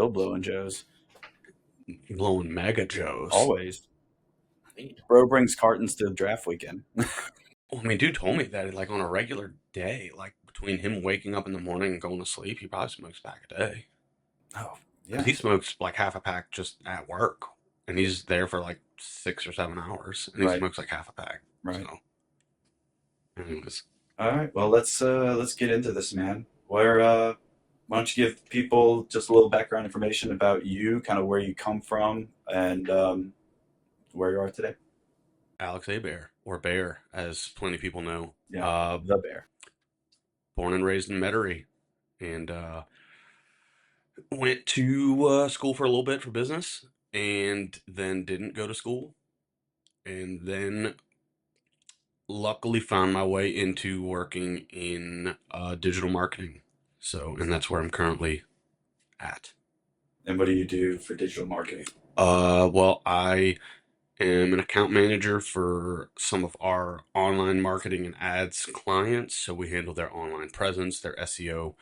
Still blowing Joes. Blowing mega Joes. Always. Bro brings cartons to draft weekend. Well, I mean, dude told me that like on a regular day, like between him waking up in the morning and going to sleep, he probably smokes a pack a day. Oh, Because yeah. he smokes like half a pack just at work, and he's there for like 6 or 7 hours, and he Right. smokes like half a pack. Right. So, anyways, All right. Well, let's get into this, man. Why don't you give people just a little background information about you, kind of where you come from, and where you are today? Alex A. Bear, or Bear, as plenty of people know, Yeah, the bear. born and raised in Metairie, and went to school for a little bit for business, and then didn't go to school, and then luckily found my way into working in digital marketing. So, and that's where I'm currently at. And what do you do for digital marketing? Well, I am an account manager for some of our online marketing and ads clients. So we handle their online presence, their SEO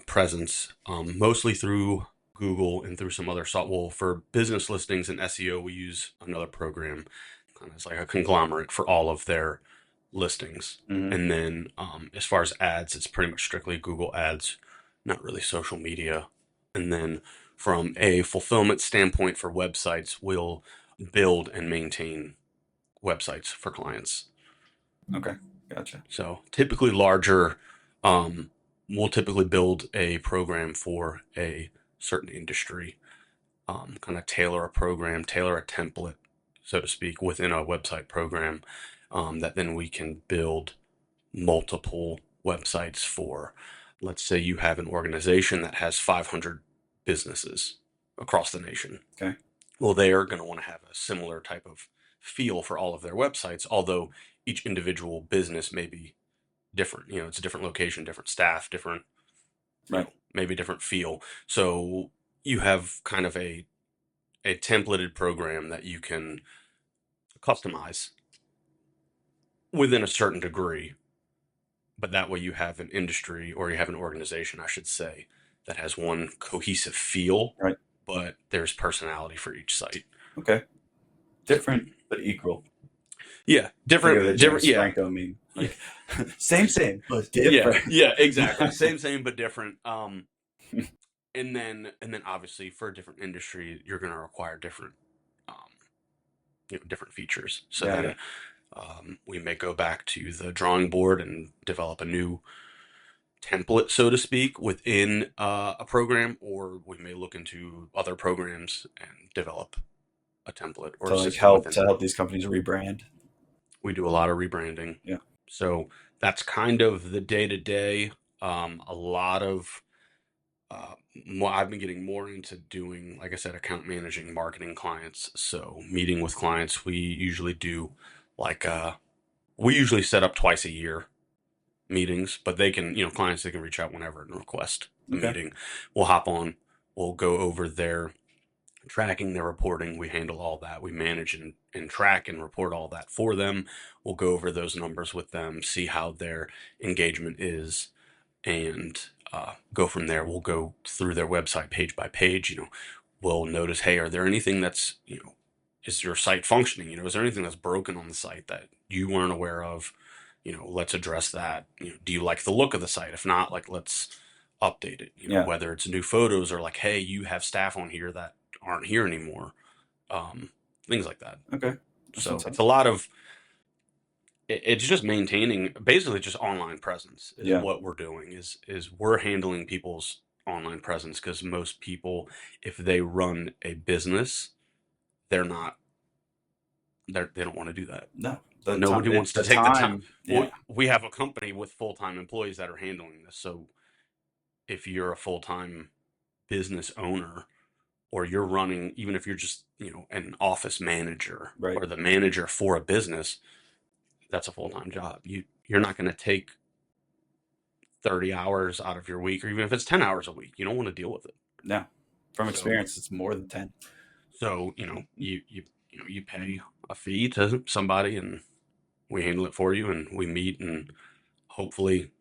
presence, mostly through Google and through some other software. Well, for business listings and SEO, we use another program. Kind of it's like a conglomerate for all of their listings. Mm-hmm. And then as far as ads, it's pretty much strictly Google ads, not really social media. And then from a fulfillment standpoint for websites, we'll build and maintain websites for clients. Okay, gotcha. So typically larger, um, we'll typically build a program for a certain industry, kind of tailor a program, tailor a template, so to speak, within a website program, that then we can build multiple websites for. Let's say you have an organization that has 500 businesses across the nation. Okay. Well, they are going to want to have a similar type of feel for all of their websites, although each individual business may be different. You know, it's a different location, different staff, different, Right. maybe different feel. So you have kind of a templated program that you can customize within a certain degree, but that way you have an industry, or you have an organization, I should say, that has one cohesive feel, Right. but there's personality for each site. Okay. Different but equal. Yeah, Think of the different, James yeah, Franco meme. Like, same, but different. yeah, exactly. Same, but different. And then obviously for a different industry, you're going to require different, um, different features. So Yeah, then yeah. we may go back to the drawing board and develop a new template, so to speak, within a program, or we may look into other programs and develop a template or To a like system help within. these companies rebrand. We do a lot of rebranding. Yeah. So that's kind of the day to day. A lot of I've been getting more into doing, like I said, account managing marketing clients. So meeting with clients, we usually do like we usually set up twice a year meetings, but they can, clients, they can reach out whenever and request a Okay. meeting. We'll hop on, we'll go over their tracking, their reporting. We handle all that. We manage and track and report all that for them. We'll go over those numbers with them, see how their engagement is, and go from there. We'll go through their website page by page. We'll notice, hey, are there anything that's, is your site functioning? Is there anything that's broken on the site that you weren't aware of? Let's address that. Do you like the look of the site? If not, like, let's update it. Yeah. Whether it's new photos or like, hey, you have staff on here that aren't here anymore. Things like that. Okay. So it's a lot of, it's just maintaining basically just online presence is Yeah. what we're doing is we're handling people's online presence, because most people, if they run a business, they don't want to do that. No. Nobody wants to The take the time. Yeah. We have a company with full-time employees that are handling this. So if you're a full-time business owner, or you're running, even if you're just, an office manager, Right. or the manager for a business, that's a full-time job. You're not going to take 30 hours out of your week, or even if it's 10 hours a week, you don't want to deal with it. No. From experience, it's more than 10. So, you pay a fee to somebody, and we handle it for you, and we meet and hopefully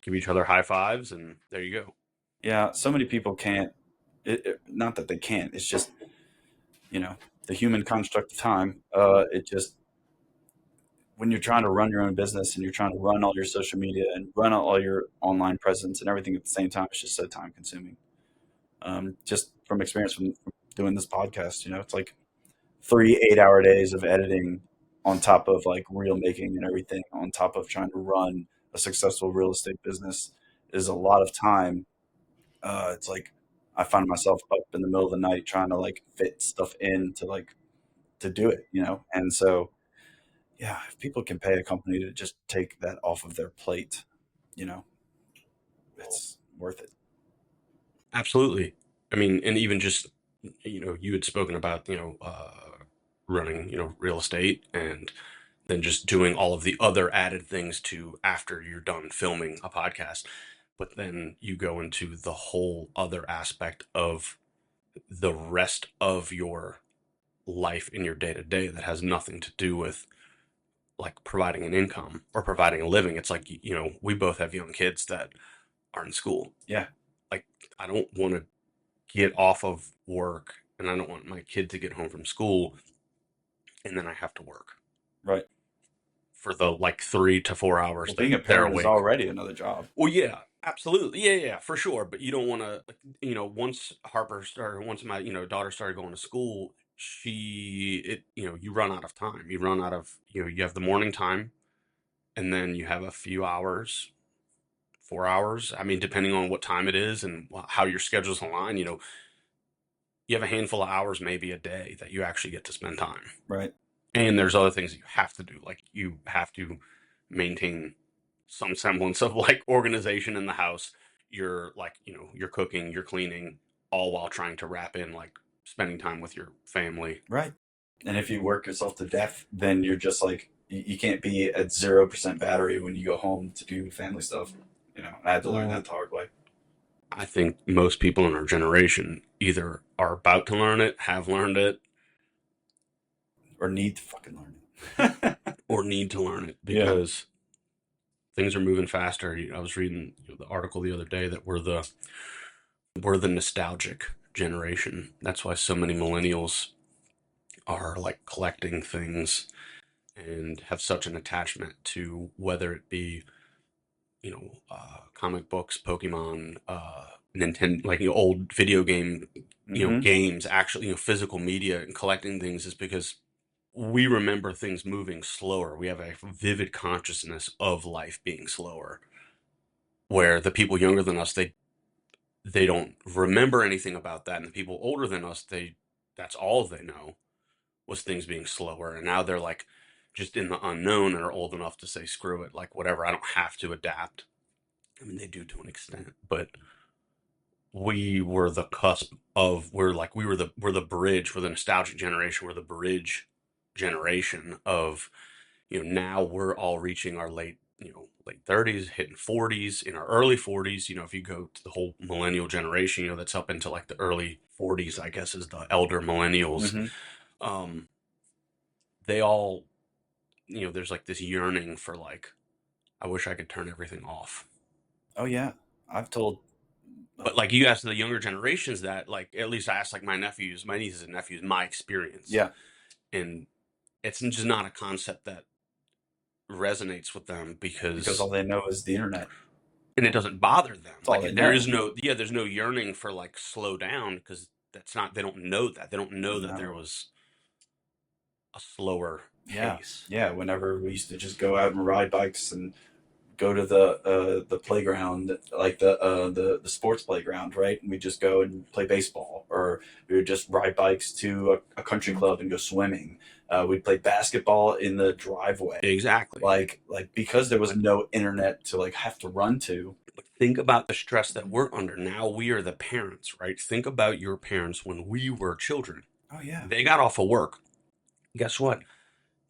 give each other high fives, and there you go. Yeah, so many people can't Not that they can't. It's just, you know, the human construct of time. It just, when you're trying to run your own business and you're trying to run all your social media and run all your online presence and everything at the same time, it's just so time consuming. Just from experience from doing this podcast, it's like 3 8-hour days of editing on top of like reel making and everything, on top of trying to run a successful real estate business is a lot of time. It's like I find myself up in the middle of the night trying to like fit stuff in to like to do it. And so, yeah, if people can pay a company to just take that off of their plate, you know, it's worth it. Absolutely. I mean, and even just, you had spoken about, running, real estate and then just doing all of the other added things to after you're done filming a podcast. But then you go into the whole other aspect of the rest of your life in your day to day that has nothing to do with like providing an income or providing a living. It's like, we both have young kids that are in school. Yeah, Like, I don't want to get off of work and I don't want my kid to get home from school and then I have to work right. for the like 3 to 4 hours Well, being a that they're parent is awake. already another job. Well, yeah, absolutely. Yeah, yeah, for sure. But you don't want to, once my, daughter started going to school, you run out of time. You run out of, you have the morning time and then you have a few hours, 4 hours. I mean, depending on what time it is and how your schedule's aligned, you have a handful of hours, maybe a day that you actually get to spend time. Right. And there's other things that you have to do. Like you have to maintain some semblance of like organization in the house. You're like, you're cooking, you're cleaning, all while trying to wrap in like spending time with your family. Right. And if you work yourself to death, then you're just like you can't be at 0% battery when you go home to do family stuff. I had to learn that the hard way, I think most people in our generation either are about to learn it, have learned it, or need to fucking learn it. or need to learn it Yeah. because things are moving faster. I was reading the article the other day that we're the nostalgic generation. That's why so many millennials are like collecting things and have such an attachment to whether it be comic books, Pokemon, Nintendo, like old video game, Hmm. games, actually physical media, and collecting things is because we remember things moving slower. We have a vivid consciousness of life being slower. Where the people younger than us, they don't remember anything about that, and the people older than us, that's all they know was things being slower, and now they're like just in the unknown and are old enough to say screw it, like whatever, I don't have to adapt. I mean, they do to an extent, but we were the cusp of we're the bridge, we're the nostalgic generation, we're the bridge generation of now we're all reaching our late 30s, hitting 40s, in our early 40s. If you go to the whole millennial generation, that's up into like the early 40s, I guess, is the elder millennials. Hmm. um they all, there's like this yearning for like, I wish I could turn everything off. Oh yeah, I've told. But like you asked the younger generations that, like, at least I asked like my nieces and nephews, my experience, Yeah, and it's just not a concept that resonates with them because because, all they know is the internet. and it doesn't bother them. That's all Like they there is know. no, yeah, there's no yearning for like slow down because that's not, they don't know that. They don't know that there No. was a slower Yeah, pace. yeah. Whenever we used to just go out and ride bikes and go to the playground, like the sports playground, right? And we just go and play baseball, or we would just ride bikes to a country club and go swimming. We'd play basketball in the driveway, Exactly. like because there was no internet to like have to run to. But think about the stress that we're under. Now we are the parents, right? Think about your parents when we were children. Oh yeah, They got off of work. Guess what?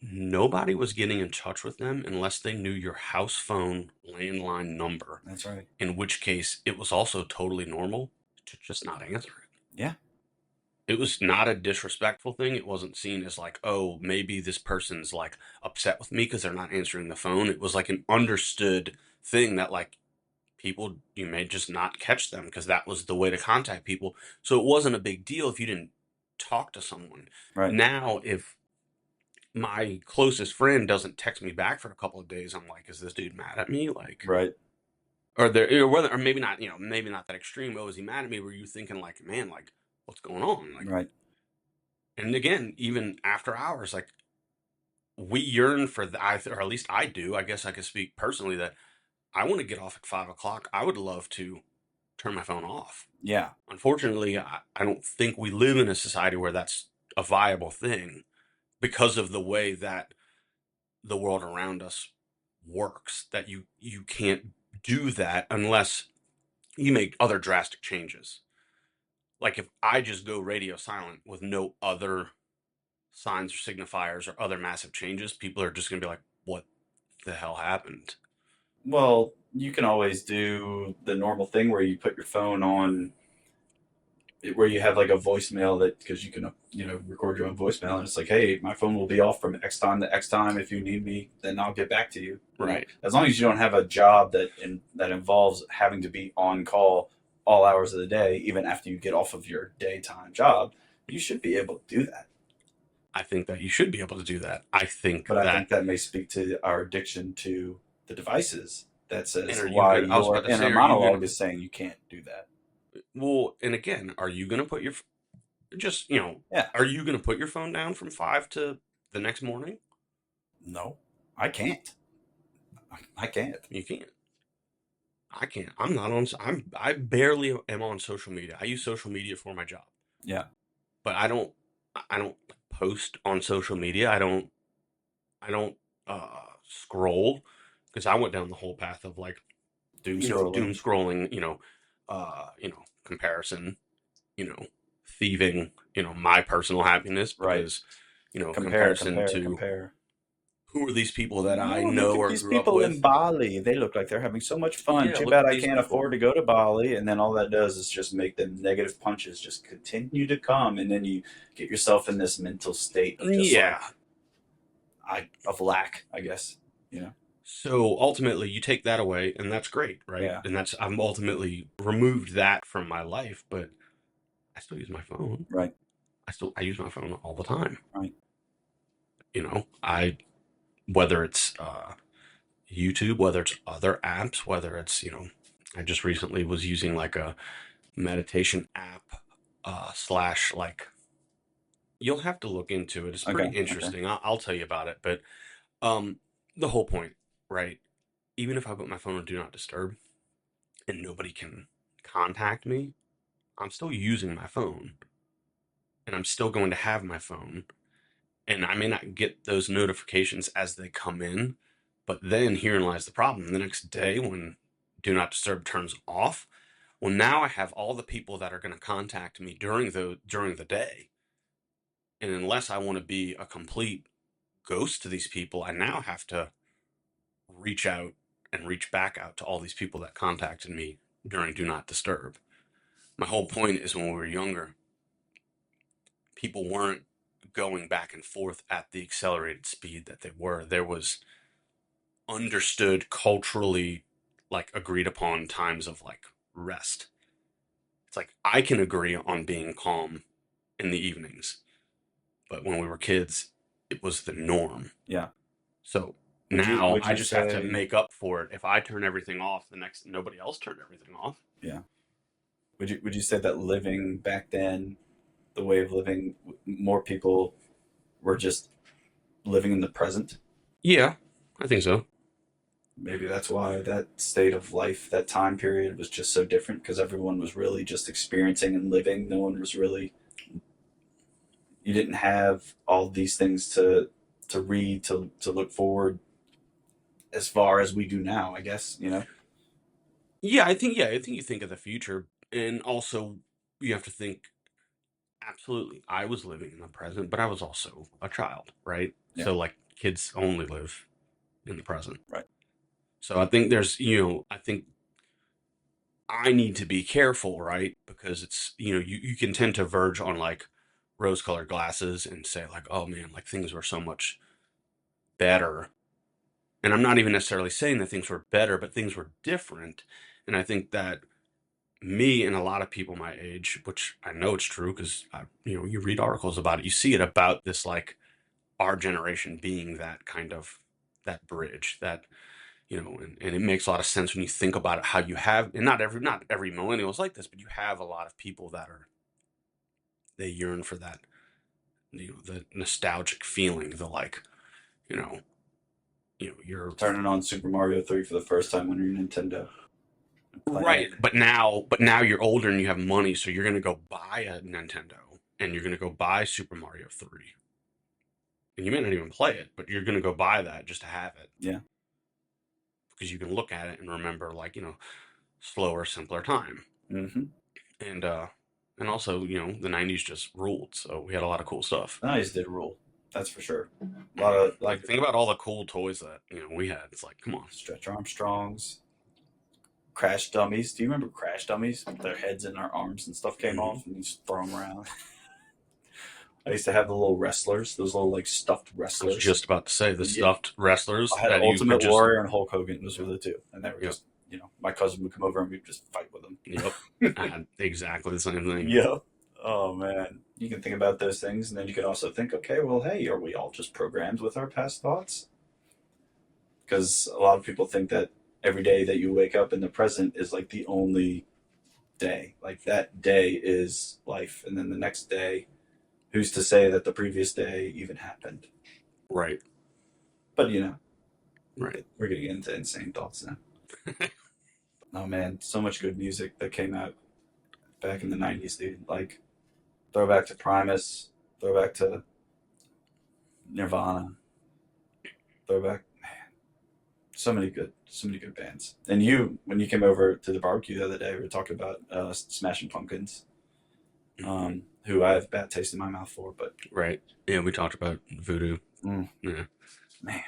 Nobody was getting in touch with them unless they knew your house phone landline number, that's right. in which case it was also totally normal to just not answer it. Yeah, It was not a disrespectful thing. It wasn't seen as like, oh, maybe this person's like upset with me because they're not answering the phone. It was like an understood thing that like people, you may just not catch them because that was the way to contact people. So it wasn't a big deal if you didn't talk to someone. Right. Now, if my closest friend doesn't text me back for a couple of days, I'm like, is this dude mad at me? Like, Right. or there, or whether, or maybe not, maybe not that extreme. Oh, is he mad at me? Were you thinking like, man, like, what's going on? Like, Right. and again, even after hours, like, we yearn for that, or at least I do. I guess I could speak personally that I want to get off at 5 o'clock. I would love to turn my phone off. Yeah. Unfortunately, I don't think we live in a society where that's a viable thing because of the way that the world around us works. That you can't do that unless you make other drastic changes. Like if I just go radio silent with no other signs or signifiers or other massive changes, people are just going to be like, what the hell happened? Well, you can always do the normal thing where you put your phone on, where you have like a voicemail, that because you can record your own voicemail, and it's like, hey, my phone will be off from X time to X time. If you need me, then I'll get back to you. Right. As long as you don't have a job that involves having to be on call all hours of the day, even after you get off of your daytime job, you should be able to do that. I think that you should be able to do that. I think But I that, think that may speak to our addiction to the devices. That and says are you why going to, I was your about to say, inner are you going monologue to, is saying you can't do that. well, and again, are you going to put your, just, Yeah. are you going to put your phone down from 5 to the next morning? No, I can't. I can't. You can't. I can't. I'm not on, I barely am on social media. I use social media for my job, Yeah. but I don't post on social media. I don't scroll because I went down the whole path of like, Doom doom scrolling. scrolling, comparison, you know, thieving, my personal happiness Right. because, Compare, comparison compare, to compare. who are these people that I Oh, look know at or these grew up people in with? Bali. They look like they're having so much fun. Yeah, Too look bad at I these can't people. afford to go to Bali. And then all that does is just make them negative punches just continue to come. And then you get yourself in this mental state of just Yeah. like, of lack, I guess. You know? So ultimately, you take that away, and that's great, right? Yeah. And I'm ultimately removed that from my life, but I still use my phone. Right. I use my phone all the time. Right. Whether it's YouTube, whether it's other apps, whether it's, I just recently was using like a meditation app, slash, like, you'll have to look into it. It's pretty Okay. Okay. interesting. I'll tell you about it. But um, the whole point, right? Even if I put my phone on Do Not Disturb and nobody can contact me, I'm still using my phone and I'm still going to have my phone. And I may not get those notifications as they come in, but then herein lies the problem. The next day, when Do Not Disturb turns off, well, now I have all the people that are going to contact me during the day, and unless I want to be a complete ghost to these people, I now have to reach out and reach back out to all these people that contacted me during Do Not Disturb. My whole point is when we were younger, people weren't going back and forth at the accelerated speed that they were. There was understood, culturally, like, agreed upon times of like rest. It's like I can agree on being calm in the evenings, but when we were kids, it was the norm. Yeah. So Would you now would I you just have to say make up for it. If I turn everything off, the next nobody else turned everything off. yeah. Would you say that living back then, the way of living, more people were just living in the present? Yeah, I think so. Maybe that's why that state of life, that time period was just so different, because everyone was really just experiencing and living. No one was really, you didn't have all these things to read, to look forward as far as we do now, I guess. Yeah, I think you think of the future, and also you have to think. Absolutely, I was living in the present, but I was also a child, right? Yeah. So like kids only live in the present. Right. So I think I think I need to be careful, right? Because it's, you can tend to verge on like rose colored glasses and say, like, oh man, like things were so much better. And I'm not even necessarily saying that things were better, but things were different. And I think that me and a lot of people my age, which I know it's true because you read articles about it, you see it about this, like, our generation being that kind of, that bridge, that, and it makes a lot of sense when you think about it, how you have, and not every millennial is like this, but you have a lot of people that are, they yearn for that, the nostalgic feeling, the, like, you know, you're Turning on Super Mario 3 for the first time on your Nintendo and playing right, it. but now you're older and you have money, so you're gonna go buy a Nintendo and you're gonna go buy Super Mario 3, and you may not even play it, but you're gonna go buy that just to have it Yeah. because you can look at it and remember, like, slower, simpler time. Mm-hmm. And also, the '90s just ruled, so we had a lot of cool stuff. The 90s did rule. That's for sure. A lot of, Like, like, think about all the cool toys that we had. It's like, come on. Stretch Armstrongs, Crash Dummies. Do you remember Crash Dummies? Their heads and their arms and stuff came Hmm. off, and you just throw them around. I used to have the little wrestlers, those little like stuffed I was wrestlers. just about to say the Yeah, stuffed wrestlers I had that you could Ultimate just. Warrior and Hulk Hogan. Those were the two, and they were Yep. just, my cousin would come over and we'd just fight with them. Yep. I had exactly the same thing. Yeah. Oh man, you can think about those things, and then you can also think, okay, well, hey, are we all just programmed with our past thoughts? Because a lot of people think that every day that you wake up in the present is like the only day. Like that day is life, and then the next day, who's to say that the previous day even happened? Right. But Right. we're getting into insane thoughts now. Oh man, so much good music that came out back in the '90s, dude. Like throwback to Primus, throwback to Nirvana, throwback. So many good bands. And when you came over to the barbecue the other day, we were talking about Smashing Pumpkins, Hmm. who I have bad taste in my mouth for. But Right. Yeah, we talked about Voodoo. mm, Yeah. man,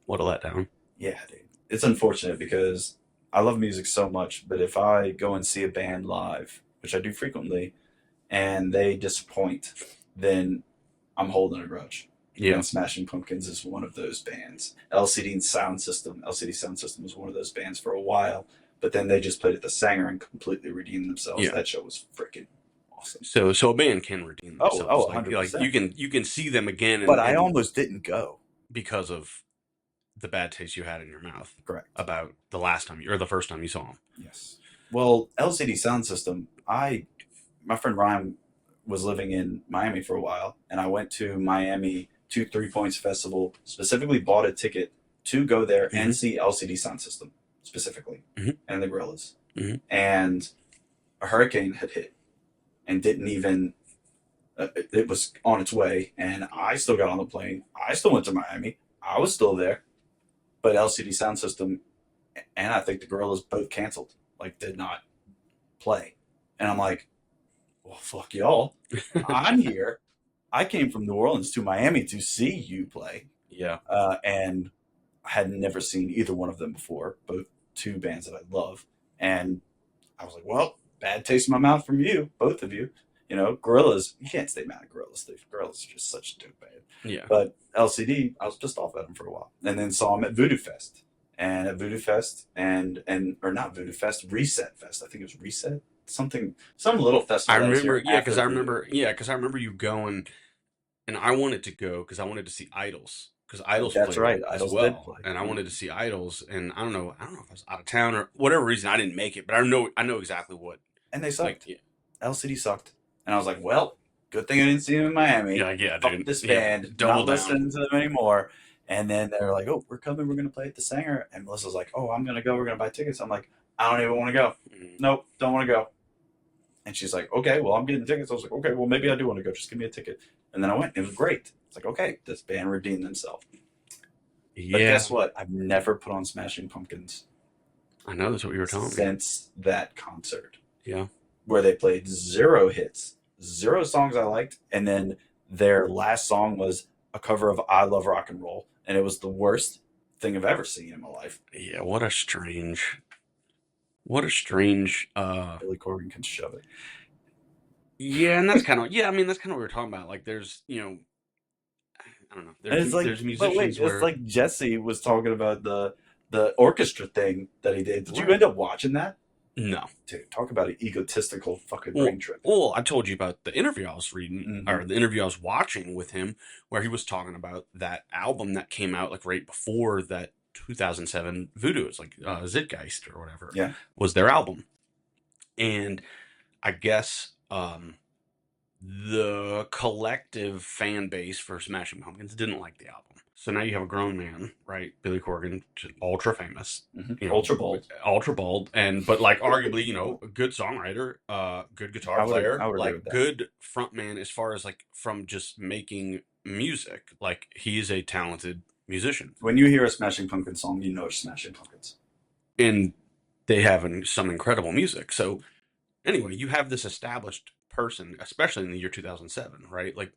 What a letdown. yeah, dude, it's unfortunate because I love music so much. But if I go and see a band live, which I do frequently, and they disappoint, then I'm holding a grudge. Yeah. And Smashing Pumpkins is one of those bands. LCD Sound System was one of those bands for a while, but then they just played at the Sanger and completely redeemed themselves. Yeah. That show was freaking awesome. So a band can redeem themselves. Like, 100%. you can see them again, But and I almost didn't go. because of the bad taste you had in your mouth Correct. about the last time or the first time you saw them. Yes. Well, LCD Sound System, my friend Ryan was living in Miami for a while, and I went to Miami to Three Points Festival, specifically bought a ticket to go there Hmm. and see LCD Sound System specifically, Hmm. and the Gorillas. Hmm. And a hurricane had hit and didn't even, it was on its way, and I still got on the plane. I still went to Miami. I was still there, but LCD Sound System and I think the Gorillas both canceled, like did not play. And I'm like, well, fuck y'all. I'm here. I came from New Orleans to Miami to see you play, Yeah. and I had never seen either one of them before. Both two bands that I love, and I was like, well, bad taste in my mouth from you, both of you. Gorillas. You can't stay mad at Gorillas. Gorillas are just such a dope band. Yeah. But LCD, I was pissed off at them for a while, and then saw them at Voodoo Fest, and at Voodoo Fest, and or not Voodoo Fest, Reset Fest. I think it was Reset, something, some little I festival that was remember, here after Voodoo. yeah, because I remember you going, and I wanted to go because I wanted to see Idols, because Idols That's played right. as Idols did well, play. and I wanted to see Idols, and I don't know if I was out of town or whatever reason I didn't make it, but I know exactly what, And they like, sucked. yeah, LCD sucked. And I was like, well, good thing I didn't see them in Miami. yeah, Fuck dude, this yeah, band. double Not down. listening to them anymore. And then they were like, oh, we're coming. We're going to play at the Sanger. And Melissa's like, oh, I'm going to go. We're going to buy tickets. I'm like, I don't even want to go. Mm. Nope, don't want to go. And she's like, okay, well, I'm getting tickets. I was like, okay, well, maybe I do want to go. Just give me a ticket. And then I went. It was great. It's like, okay, this band redeemed themselves. But Yeah, guess what? I've never put on Smashing Pumpkins I know that's what you were telling me. since that concert, Yeah, where they played zero hits, zero songs I liked, and then their last song was a cover of I Love Rock and Roll, and it was the worst thing I've ever seen in my life. yeah. What a strange. Billy Corgan can shove it. Yeah, and that's kind of, yeah. I mean, that's kind of what we are talking about. Like, there's, I don't know. And There's it's like, there's but wait, musicians it's where, like Jesse was talking about the orchestra thing that he did. Did you right. end up watching that? No. Dude, talk about an egotistical fucking Well, brain trip. I told you about the interview I was reading, Hmm. or the interview I was watching with him, where he was talking about that album that came out like right before that 2007 Voodoo. It's like Zeitgeist or whatever Yeah. was their album, and I guess the collective fan base for Smashing Pumpkins didn't like the album. So now you have a grown man, right? Billy Corgan, ultra famous, Ultra bold. ultra bald, and but like arguably, a good songwriter, good guitar I player, would agree with like that. good frontman as far as like from just making music. Like he is a talented musician, When you hear a Smashing Pumpkins song, you know it's Smashing Pumpkins. and they have some incredible music. So anyway, you have this established person, especially in the year 2007, right? Like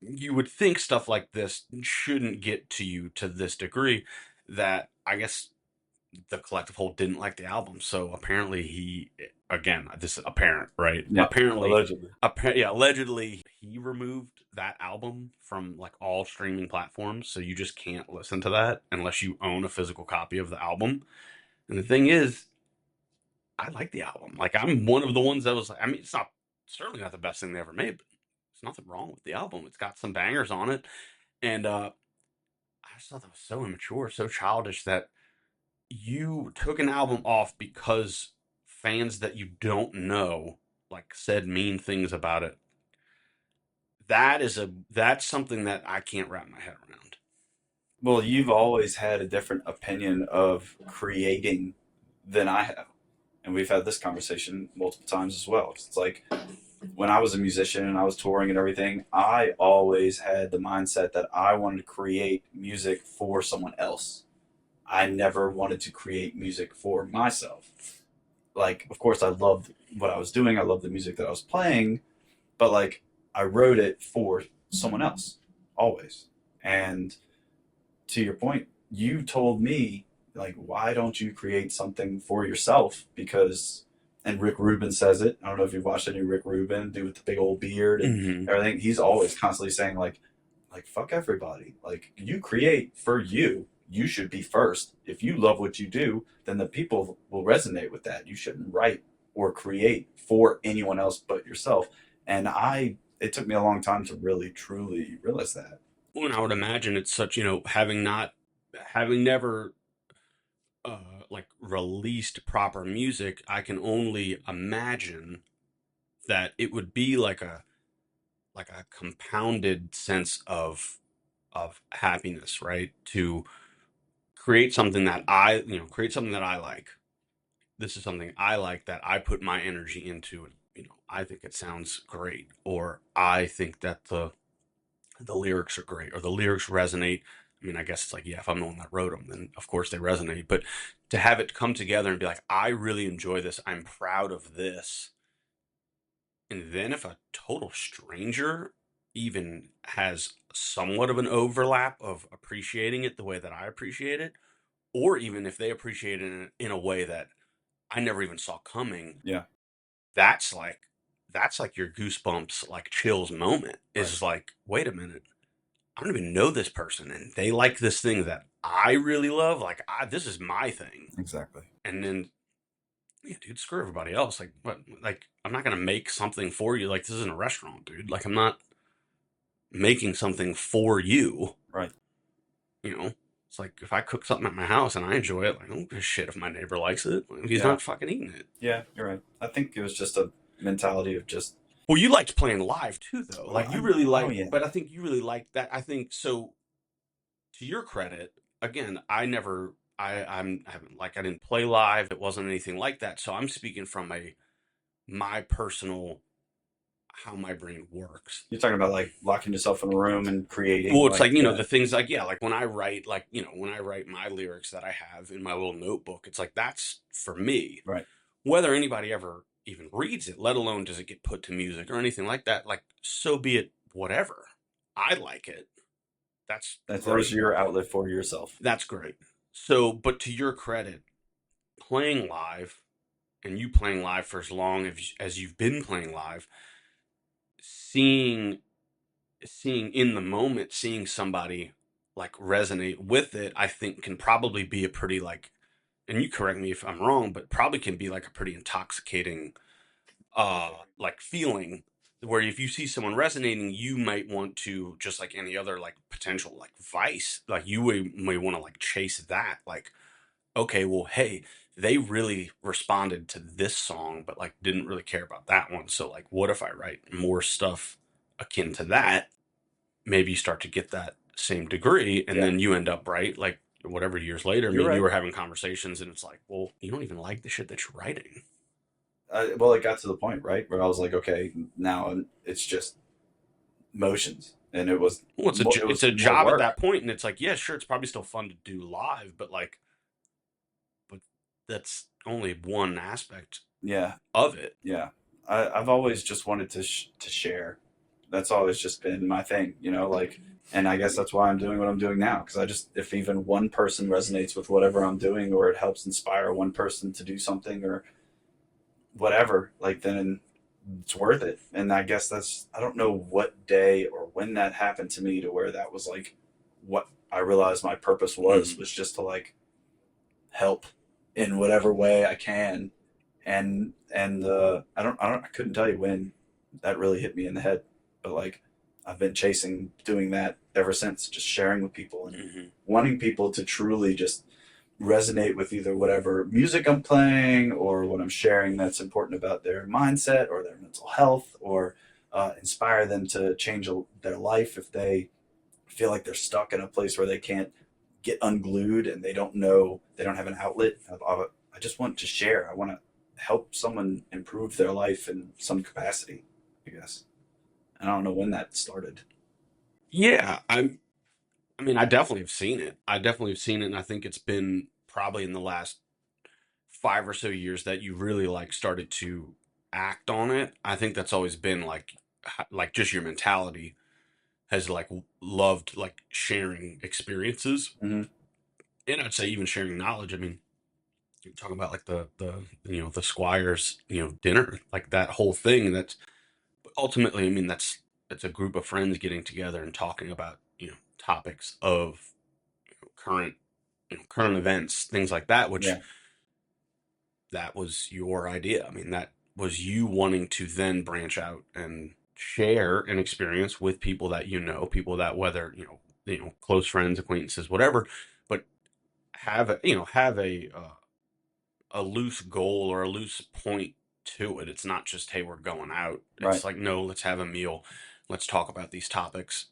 you would think stuff like this shouldn't get to you to this degree, that I guess the collective whole didn't like the album. So apparently he, again, this is apparent, right? Yeah, allegedly. Yeah, allegedly he removed that album from like all streaming platforms. So you just can't listen to that unless you own a physical copy of the album. And the thing is, I like the album. Like I'm one of the ones that was like, I mean, it's not certainly not the best thing they ever made, but there's nothing wrong with the album. It's got some bangers on it. And I just thought that was so immature, so childish that you took an album off because fans that you don't know like said mean things about it. That's something that I can't wrap my head around. Well, you've always had a different opinion of creating than I have. And we've had this conversation multiple times as well. It's like when I was a musician and I was touring and everything, I always had the mindset that I wanted to create music for someone else. I never wanted to create music for myself. Like, of course, I loved what I was doing. I loved the music that I was playing, but like, I wrote it for someone else always. And to your point, you told me, like, why don't you create something for yourself? Because, and Rick Rubin says it. I don't know if you've watched any Rick Rubin, dude with the big old beard and Mm-hmm. everything. He's always constantly saying, like fuck everybody. Like, you create for you. You should be first. If you love what you do, then the people will resonate with that. You shouldn't write or create for anyone else but yourself. And it took me a long time to really truly realize that. Well, and I would imagine it's such, having never like released proper music, I can only imagine that it would be like a compounded sense of happiness, right? To create something that create something that I like. This is something I like that I put my energy into, and I think it sounds great, or I think that the lyrics are great, or the lyrics resonate. I mean, I guess it's like, yeah, if I'm the one that wrote them, then of course they resonate. But to have it come together and be like, I really enjoy this, I'm proud of this, and then if a total stranger even has somewhat of an overlap of appreciating it the way that I appreciate it, or even if they appreciate it in a way that I never even saw coming, Yeah. that's like that's like your goosebumps, like chills moment. Right. Is like, wait a minute, I don't even know this person, and they like this thing that I really love. Like, this is my thing. Exactly. And then, yeah, dude, screw everybody else. Like, what? Like, I'm not gonna make something for you. Like, this isn't a restaurant, dude. Like, I'm not making something for you. Right. You know, it's like if I cook something at my house and I enjoy it, like, I don't give a shit if my neighbor likes it. Like, he's Yeah. not fucking eating it. Yeah. You're right. I think it was just a mentality of just, Well, you liked playing live too, though. well, Like, you really oh like, yeah. but I think you really like that. I think so. To your credit, again, I haven't, like, I didn't play live. It wasn't anything like that. So I'm speaking from my personal, how my brain works. You're talking about like locking yourself in a room and creating Well, it's like like, yeah. the things like, yeah, like when I write, like, when I write my lyrics that I have in my little notebook, it's like, that's for me. Right. Whether anybody ever even reads it, let alone does it get put to music or anything like that, like, so be it, whatever. I like it. That's That was great. your outlet for yourself. That's great. So, but to your credit, playing live, and you playing live for as long as you've been playing live, seeing in the moment, seeing somebody like resonate with it, I think can probably be a pretty like and you correct me if I'm wrong, but probably can be like a pretty intoxicating like feeling, where if you see someone resonating, you might want to, just like any other like potential like vice, like you may want to like chase that, like, okay, well, hey, they really responded to this song, but like didn't really care about that one. So like, what if I write more stuff akin to that? Maybe you start to get that same degree, and Yeah, then you end up, right, like whatever years later, you're me and you right. were having conversations, and it's like, well, you don't even like the shit that you're writing. Well, it got to the point, right, where I was like, okay, now it's just motions, and Well, it it's was a more job at work. that point, and it's like, yeah, sure, it's probably still fun to do live, but like, but that's only one aspect Yeah, of it. yeah. I've always just wanted to share. That's always just been my thing, like, and I guess that's why I'm doing what I'm doing now, because I just, if even one person resonates with whatever I'm doing, or it helps inspire one person to do something or whatever, like, then it's worth it. And I guess I don't know what day or when that happened to me, to where that was like what I realized my purpose Mhm. was just to like help in whatever way I can. And I couldn't tell you when that really hit me in the head, but like, I've been chasing doing that ever since, just sharing with people and Mhm. wanting people to truly just resonate with either whatever music I'm playing or what I'm sharing that's important about their mindset or their mental health, or inspire them to change their life if they feel like they're stuck in a place where they can't get unglued and they don't have an outlet. I just want to share. I want to help someone improve their life in some capacity, I guess. And I don't know when that started. Yeah, I mean, I definitely have seen it. I definitely have seen it, and I think it's been probably in the last 5 or so years that you really like started to act on it. I think that's always been like like just your mentality has like loved like sharing experiences, Hmm. and I'd say even sharing knowledge. I mean, you're talking about like the the squires dinner, like that whole thing. That's ultimately, I mean, that's a group of friends getting together and talking about topics of current current events, things like that, which Yeah, that was your idea. I mean, that was you wanting to then branch out and share an experience with people that people that, whether close friends, acquaintances, whatever, but have a loose goal or a loose point to it. It's not just, hey, we're going out. right. It's like, no, let's have a meal, let's talk about these topics.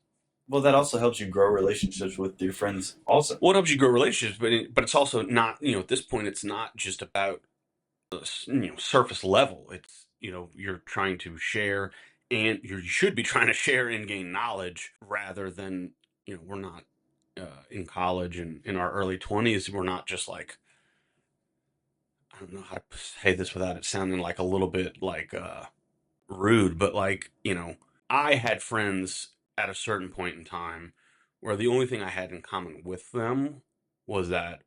Well, that also helps you grow relationships with your friends, also. What helps you grow relationships, but it's also not, at this point, it's not just about surface level. It's you're trying to share, and you should be trying to share and gain knowledge, rather than we're not in college and in our early 20s. We're not just like, I don't know how to say this without it sounding like a little bit like rude, but like, I had friends at a certain point in time where the only thing I had in common with them was that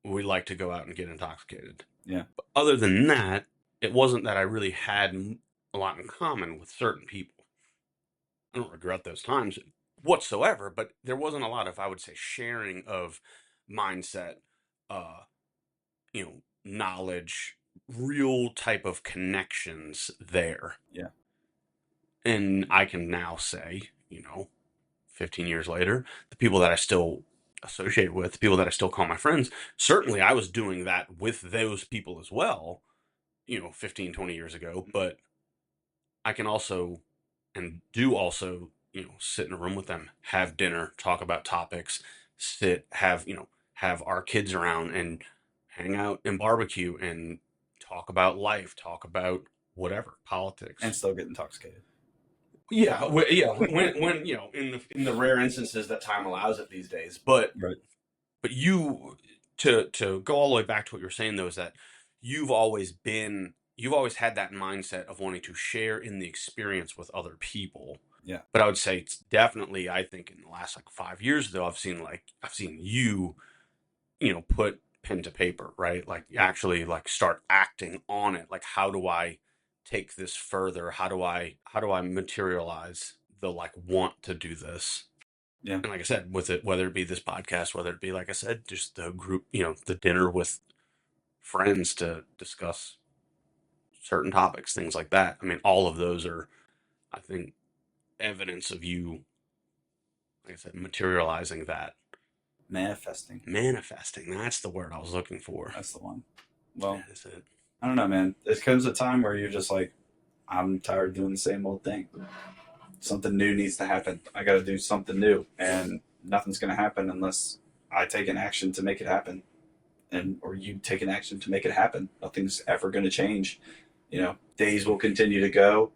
we like to go out and get intoxicated. Yeah, Other than that, it wasn't that I really had a lot in common with certain people. I don't regret those times whatsoever, but there wasn't a lot of, I would say, sharing of mindset, knowledge, real type of connections there. yeah. And I can now say, 15 years later, the people that I still associate with, the people that I still call my friends, certainly I was doing that with those people as well, 15, 20 years ago, but I can also and do also, sit in a room with them, have dinner, talk about topics, have our kids around and hang out and barbecue and talk about life, talk about whatever, And politics. still get intoxicated. Yeah, yeah. When in the rare instances that time allows it these days, but Right. you, to go all the way back to what you're saying though, is that you've always had that mindset of wanting to share in the experience with other people. Yeah. But I would say it's definitely, I think in the last like 5 years though, I've seen you, put pen to paper, right? Like actually like start acting on it. Like, how do I take this further? How do I materialize the like want to do this? Yeah. And like I said, with it, whether it be this podcast, whether it be, like I said, just the group, the dinner with friends to discuss certain topics, things like that. I mean, all of those are, I think, evidence of you, like I said, materializing that, Manifesting. manifesting. That's the word I was looking for. That's the one. Well, That is it. I don't know, man. It comes a time where you're just like, I'm tired of doing the same old thing. Something new needs to happen. I got to do something new, and nothing's going to happen unless I take an action to make it happen, and or you take an action to make it happen. Nothing's ever going to change. Days will continue to go.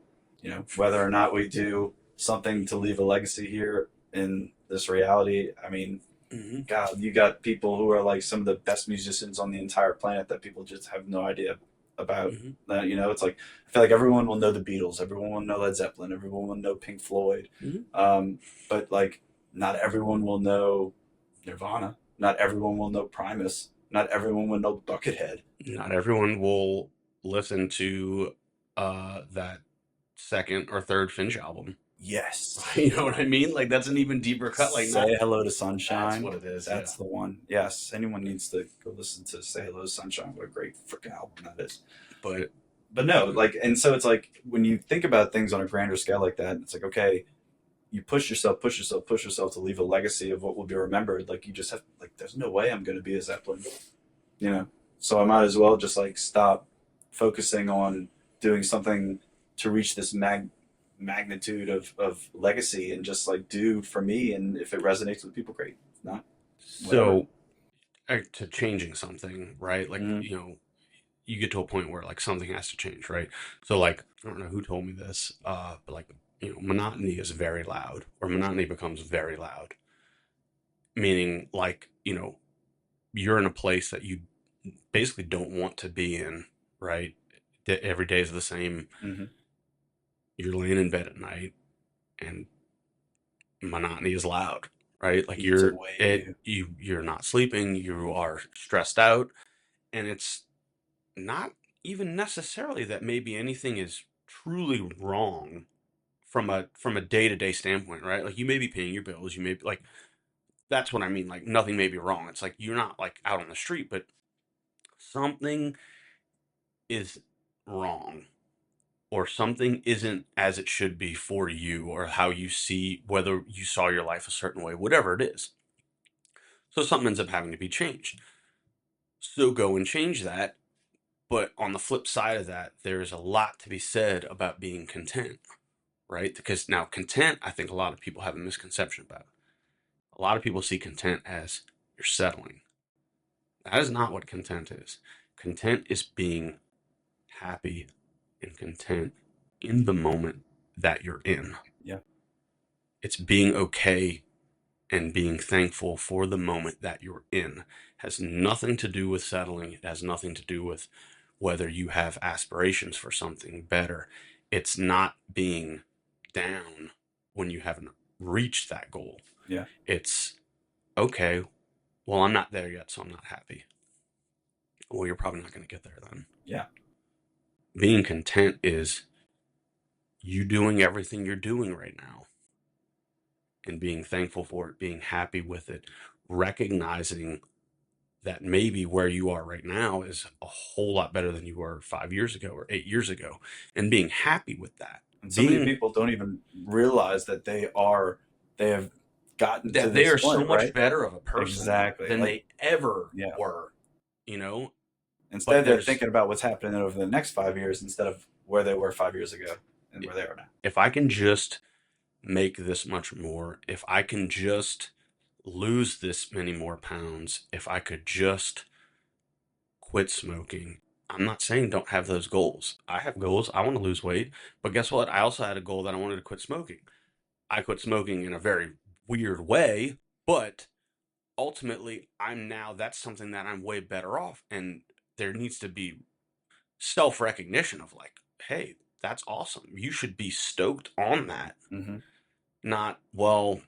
Whether or not we do something to leave a legacy here in this reality. I mean, Hmm. God, you got people who are like some of the best musicians on the entire planet that people just have no idea about. Hmm. It's like I feel like everyone will know the Beatles, everyone will know Led Zeppelin, everyone will know Pink Floyd, Hmm. but like not everyone will know Nirvana, not everyone will know Primus, not everyone will know Buckethead. Not everyone will listen to that second or third Finch album. Yes, You know what I mean? Like that's an even deeper cut. Like not Say Hello to that's Sunshine. what it is. Yeah. That's the one. Yes, anyone needs to go listen to Say Hello to Sunshine. What a great freaking album that is. But But no, like, and so it's like when you think about things on a grander scale like that, it's like, okay, you push yourself, push yourself to leave a legacy of what will be remembered. Like, you just have, like, there's no way I'm going to be a Zeppelin, you know? So I might as well just, like, stop focusing on doing something to reach this magnitude of legacy and just, like, do for me. And if it resonates with people, great. If not, whatever. so to changing something, right? Like, Mm-hmm. you get to a point where like something has to change, right? So like I don't know who told me this, but like monotony is very loud, or monotony becomes very loud, meaning like you're in a place that you basically don't want to be in, right? Every day is the same. Mm-hmm. You're laying in bed at night, and monotony is loud, right? Like Eats away at you. you're not sleeping, you are stressed out, and it's not even necessarily that maybe anything is truly wrong from a day-to-day standpoint, right? Like you may be paying your bills, you may be like that's what I mean, like nothing may be wrong. It's like you're not like out on the street, but something is wrong, or something isn't as it should be for you, or how you see, whether you saw your life a certain way, whatever it is. So something ends up having to be changed. So go and change that. But on the flip side of that, there's a lot to be said about being content, right? Because now, content, I think a lot of people have a misconception about. A lot of people see content as you're settling. That is not what content is. Content is being happy and content in the moment that you're in. Yeah. It's being okay and being thankful for the moment that you're in. It has nothing to do with settling. It has nothing to do with whether you have aspirations for something better. It's not being down when you haven't reached that goal. Yeah. It's okay, well, I'm not there yet, so I'm not happy. Well, you're probably not going to get there then. Yeah. Being content is you doing everything you're doing right now and being thankful for it, being happy with it, recognizing that maybe where you are right now is a whole lot better than you were 5 years ago or 8 years ago, and being happy with that. And so many Being people don't even realize that they have gotten to that they this are so point, much right? better of a person Exactly. than Like, they ever yeah. were, you know? But Instead, they're there's, thinking about what's happening over the next 5 years instead of where they were 5 years ago and where they are now. if I can just make this much more, if I can just lose this many more pounds, if I could just quit smoking. I'm not saying don't have those goals. I have goals. I want to lose weight. But guess what? I also had a goal that I wanted to quit smoking. I quit smoking in a very weird way, but ultimately, that's something that I'm way better off. And there needs to be self recognition of like, hey, that's awesome. You should be stoked on that. Mm-hmm. Not, well,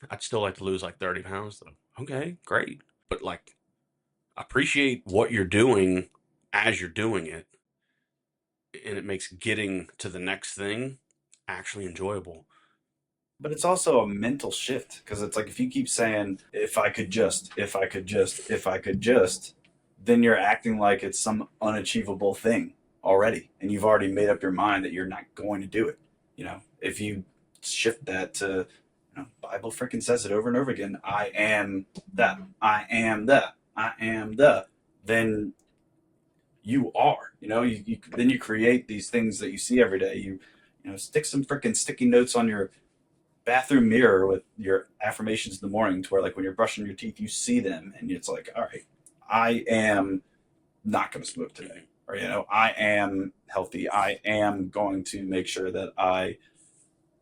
I'd still like to lose like 30 pounds though. Okay, great. But like, appreciate what you're doing as you're doing it, and it makes getting to the next thing actually enjoyable. But it's also a mental shift because it's like if you keep saying, if I could just, if I could just, if I could just, then you're acting like it's some unachievable thing already. And you've already made up your mind that you're not going to do it. If you shift that to, Bible freaking says it over and over again, I am that, I am that, I am the, then you are, then you create these things that you see every day. Stick some freaking sticky notes on your bathroom mirror with your affirmations in the morning to where like when you're brushing your teeth you see them and it's like, all right, I am not going to smoke today, Mhm. or I am healthy, I am going to make sure that I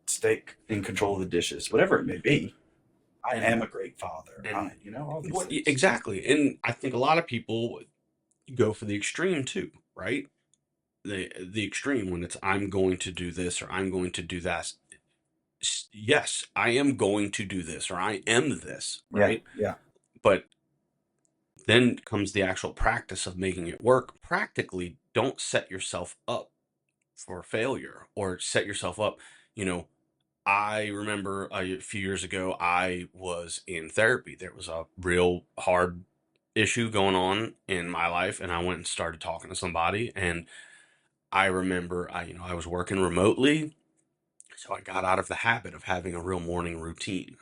stay in control of the dishes, whatever it may be. I And am a great father, and all these what things. exactly? And I think a lot of people go for the extreme too, right? The extreme when it's I'm going to do this or I'm going to do that. Yes, I am going to do this or I am this, Yeah, right? yeah, But then comes the actual practice of making it work. Practically, don't set yourself up for failure or set yourself up. You know, I remember a few years ago, I was in therapy. There was a real hard issue going on in my life, and I went and started talking to somebody. And I remember, I was working remotely, so I got out of the habit of having a real morning routine.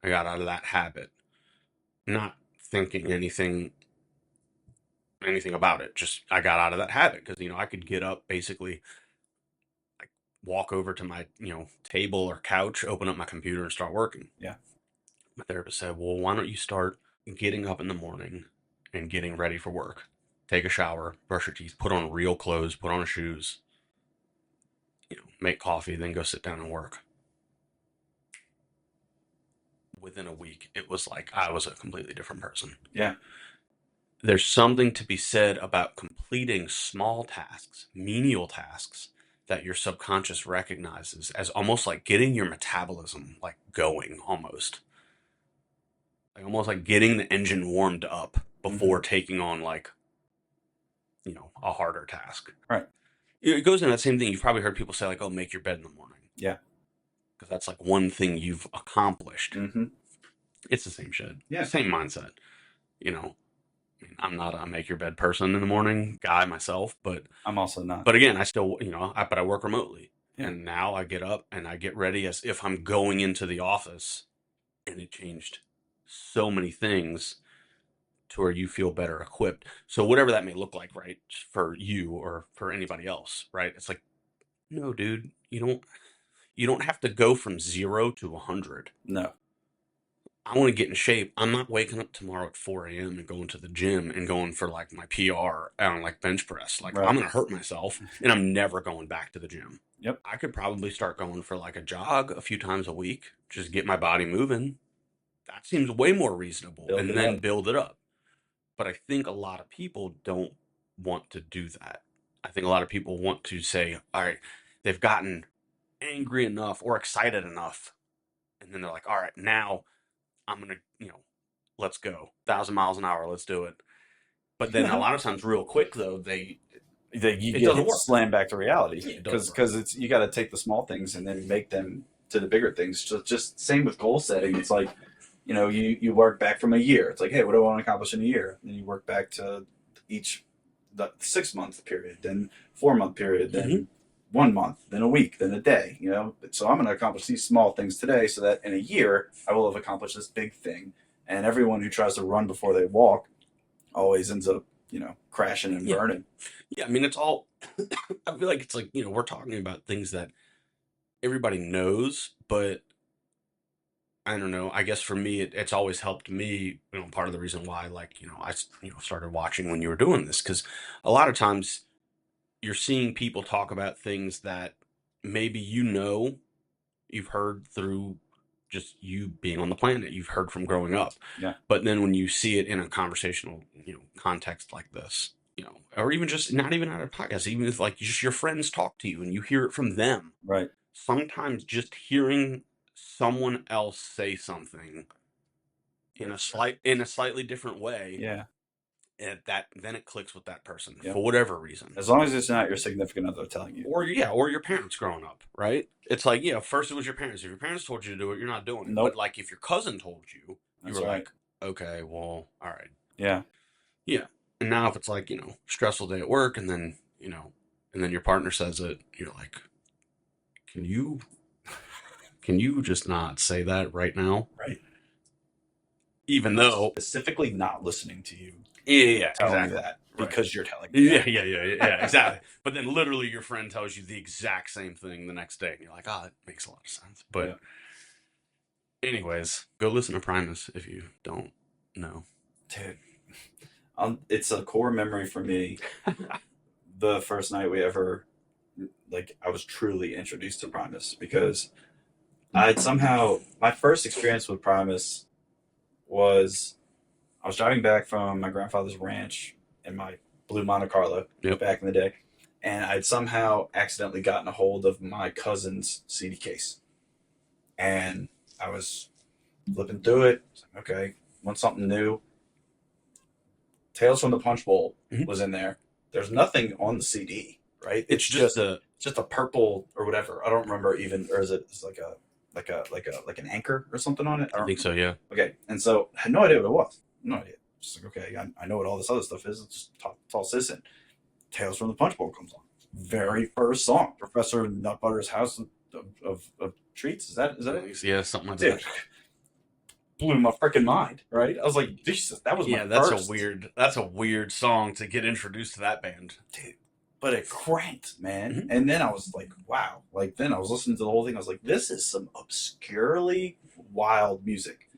I got out of that habit, not thinking anything about it. Just I got out of that habit because I could get up basically, like walk over to my table or couch, open up my computer, and start working. yeah. My therapist said, "Well, why don't you start getting up in the morning and getting ready for work? Take a shower, brush your teeth, put on real clothes, put on shoes, make coffee, then go sit down and work." Within a week, it was like I was a completely different person. Yeah. There's something to be said about completing small tasks, menial tasks that your subconscious recognizes as almost like getting your metabolism like going almost like getting the engine warmed up Hmm. before taking on like, a harder task. Right. It goes in that same thing. You've probably heard people say like, "Oh, make your bed in the morning," Yeah. because that's like one thing you've accomplished. Hmm. It's the same shit, Yeah. same mindset. You know, I'm not a make your bed person in the morning guy myself, I'm also not. but again, I still, but I work remotely, Yeah. and now I get up and I get ready as if I'm going into the office, and it changed so many things to where you feel better equipped. So whatever that may look like, right, for you or for anybody else, right? It's like, no, dude, you don't have to go from 0 to 100. No. I want to get in shape. I'm not waking up tomorrow at 4 a.m. and going to the gym and going for like my PR on like bench press. Like I'm Right. gonna hurt myself and I'm never going back to the gym. Yep. I could probably start going for like a jog a few times a week, just get my body moving. That seems way more reasonable, Build and it then up. build it up. But I think a lot of people don't want to do that. I think a lot of people want to say, all right, they've gotten angry enough or excited enough, and then they're like, all right, now I'm gonna, let's go, 1,000 miles an hour, let's do it. But then a lot of times, real quick though, You it get doesn't hit work. slammed back to reality Yeah, it doesn't because work. it's you got to take the small things and then make them to the bigger things. Just same with goal setting. It's like you work back from a year. It's like, hey, what do I want to accomplish in a year? And then you work back to each the 6 month period, then 4 month period, Hmm. then 1 month, then a week, then a day. So I'm going to accomplish these small things today, so that in a year I will have accomplished this big thing. And everyone who tries to run before they walk always ends up crashing and Yeah, burning. yeah. I mean, it's all. I feel like it's like we're talking about things that everybody knows, but I don't know. I guess for me, it's always helped me. Part of the reason why, like, I started watching when you were doing this because a lot of times you're seeing people talk about things that maybe you've heard through just you being on the planet, you've heard from growing up, Yeah. but then when you see it in a conversational context like this, or even just not even at a podcast, even if like just your friends talk to you and you hear it from them, Right. sometimes just hearing someone else say something in a slightly different way Yeah. and that then it clicks with that person Yep. for whatever reason. As long as it's not your significant other telling you. Or yeah, or your parents growing up, right? It's like, yeah, first it was your parents. If your parents told you to do it, you're not doing it. But Nope. like if your cousin told you, you That's were right. like, okay, well, all right. Yeah. Yeah. And now if it's like, stressful day at work and then, and then your partner says it, you're like, can you just not say that right now? Right. Even though Specifically not listening to you yeah, telling me exactly. that Right. because you're telling me Yeah, that. yeah, exactly. But then literally your friend tells you the exact same thing the next day and you're like, "Oh, it makes a lot of sense." But Yeah. anyways, go listen to Primus if you don't know. Dude, it's a core memory for me. The first night we ever, like, I was truly introduced to Primus because I'd somehow, my first experience with Primus was I was driving back from my grandfather's ranch in my blue Monte Carlo Yep. back in the day, and I'd somehow accidentally gotten a hold of my cousin's CD case, and I was flipping through it. Okay, want something new? Tales from the Punch Bowl Mhm. was in there. There's nothing on the CD, right? It's just the It's just a purple or whatever. I don't remember even, or is it? It's like an anchor or something on it. I I don't think so, remember. yeah. Okay, and so I had no idea what it was. No idea. Just like, okay, I know what all this other stuff is. It's just toss this in. Tales from the Punch Bowl comes on. Very first song, Professor Nutbutter's House of Treats. Is that it? Yeah, something like Dude, that. blew my freaking mind. Right? I was like, Jesus, that was my Yeah, first. that's a weird song to get introduced to that band. Dude, but it cranked, man. Mhm. And then I was like, wow. Like then I was listening to the whole thing. I was like, this is some obscurely wild music.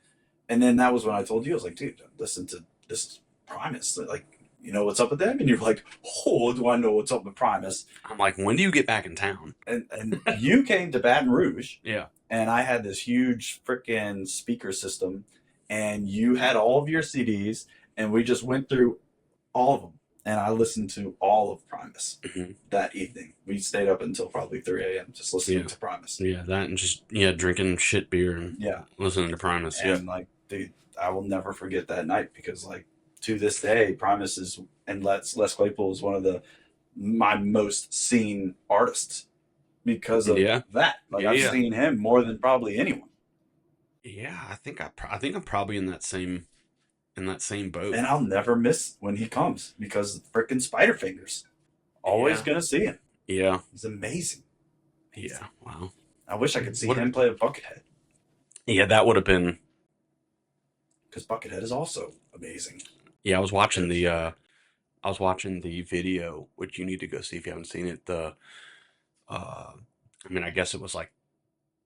And then that was when I told you, I was like, dude, listen to this Primus. Like, you know what's up with them? And you're like, oh, do I know what's up with Primus? I'm like, when do you get back in town? And you came to Baton Rouge, Yeah. and I had this huge freaking speaker system, and you had all of your CDs, and we just went through all of them. And I listened to all of Primus Mhm. that evening. We stayed up until probably 3 a.m. just listening Yeah. to Primus. Yeah, that and just yeah, drinking shit beer and Yeah. listening to Primus. Yeah. And like, dude, I will never forget that night because, like, to this day, Primus is, and Les Claypool is one of my most seen artists because of Yeah. that. Like, Yeah, I've yeah. seen him more than probably anyone. Yeah, I think I'm probably in that same boat. And I'll never miss when he comes because freaking Spider Fingers. Always Yeah. gonna see him. Yeah. He's amazing. Yeah. Amazing. Wow. I wish I could see What him play a Buckethead Yeah, that would have been because Buckethead is also amazing. yeah, I was watching the video, which you need to go see if you haven't seen it. Uh I mean, I guess it was like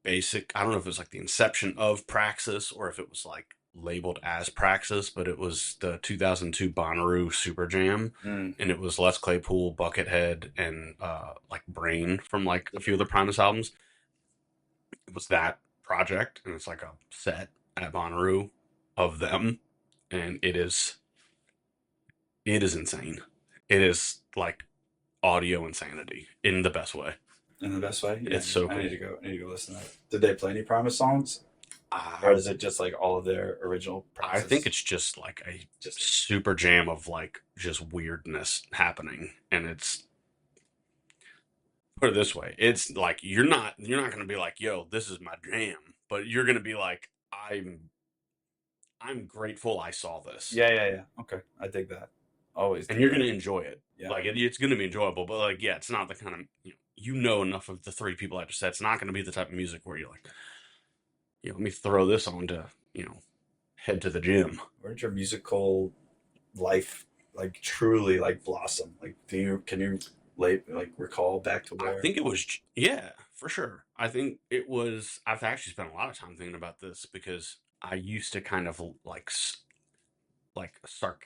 basic. I don't know if it was like the inception of Praxis or if it was like labeled as Praxis, but it was the 2002 Bonnaroo Super Jam, Mm. and it was Les Claypool, Buckethead, and like Brain from like a few of the Primus albums. It was that project, and it's like a set at Bonnaroo of them, and it is insane. It is like audio insanity in the best way. In the best way. Yeah, It's so I need cool. to go. I need to go listen to that. Did they play any Primus songs, or I is it just like all of their original I think Praxis? it's just like a Just super jam of like just weirdness happening, and it's put it this way, it's like you're not gonna be like, yo, this is my jam, but you're gonna be like, I'm grateful I saw this, yeah, yeah, yeah. Okay, I dig that. Always and dig you're that. gonna enjoy it. Yeah, Like it's gonna be enjoyable, but like yeah, it's not the kind of you know enough of the three people I just said. It's not gonna be the type of music where you're like, let me throw this on to head to the gym. where did your musical life like truly like blossom? Like, can you like recall back to I where? think it was, yeah, for sure. I think it was. I've actually spent a lot of time thinking about this because I used to kind of like,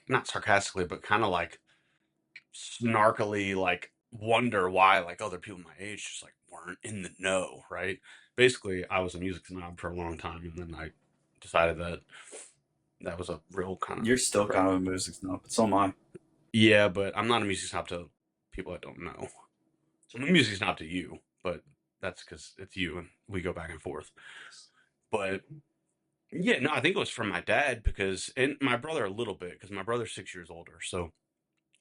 not sarcastically, but kind of like snarkily, like wonder why like other people my age just like weren't in the know, right? Basically, I was a music snob for a long time, and then I decided that that was a real kind of You're still kind of a music snob, but so am I. yeah, but I'm not a music snob to people I don't know. So the music's not to you, but that's because it's you and we go back and forth. But Yeah, no, I think it was from my dad because, and my brother a little bit, because my brother's 6 years older. So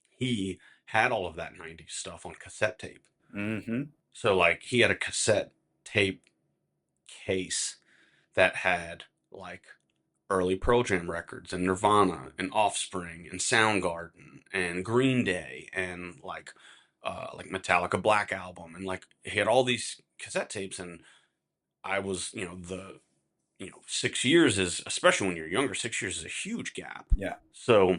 he had all of that 90s stuff on cassette tape. Mm-hmm. So, like, he had a cassette tape case that had, like, early Pearl Jam records and Nirvana and Offspring and Soundgarden and Green Day and like Metallica Black Album, and like he had all these cassette tapes. And I was, 6 years is, especially when you're younger, 6 years is a huge gap. Yeah. So,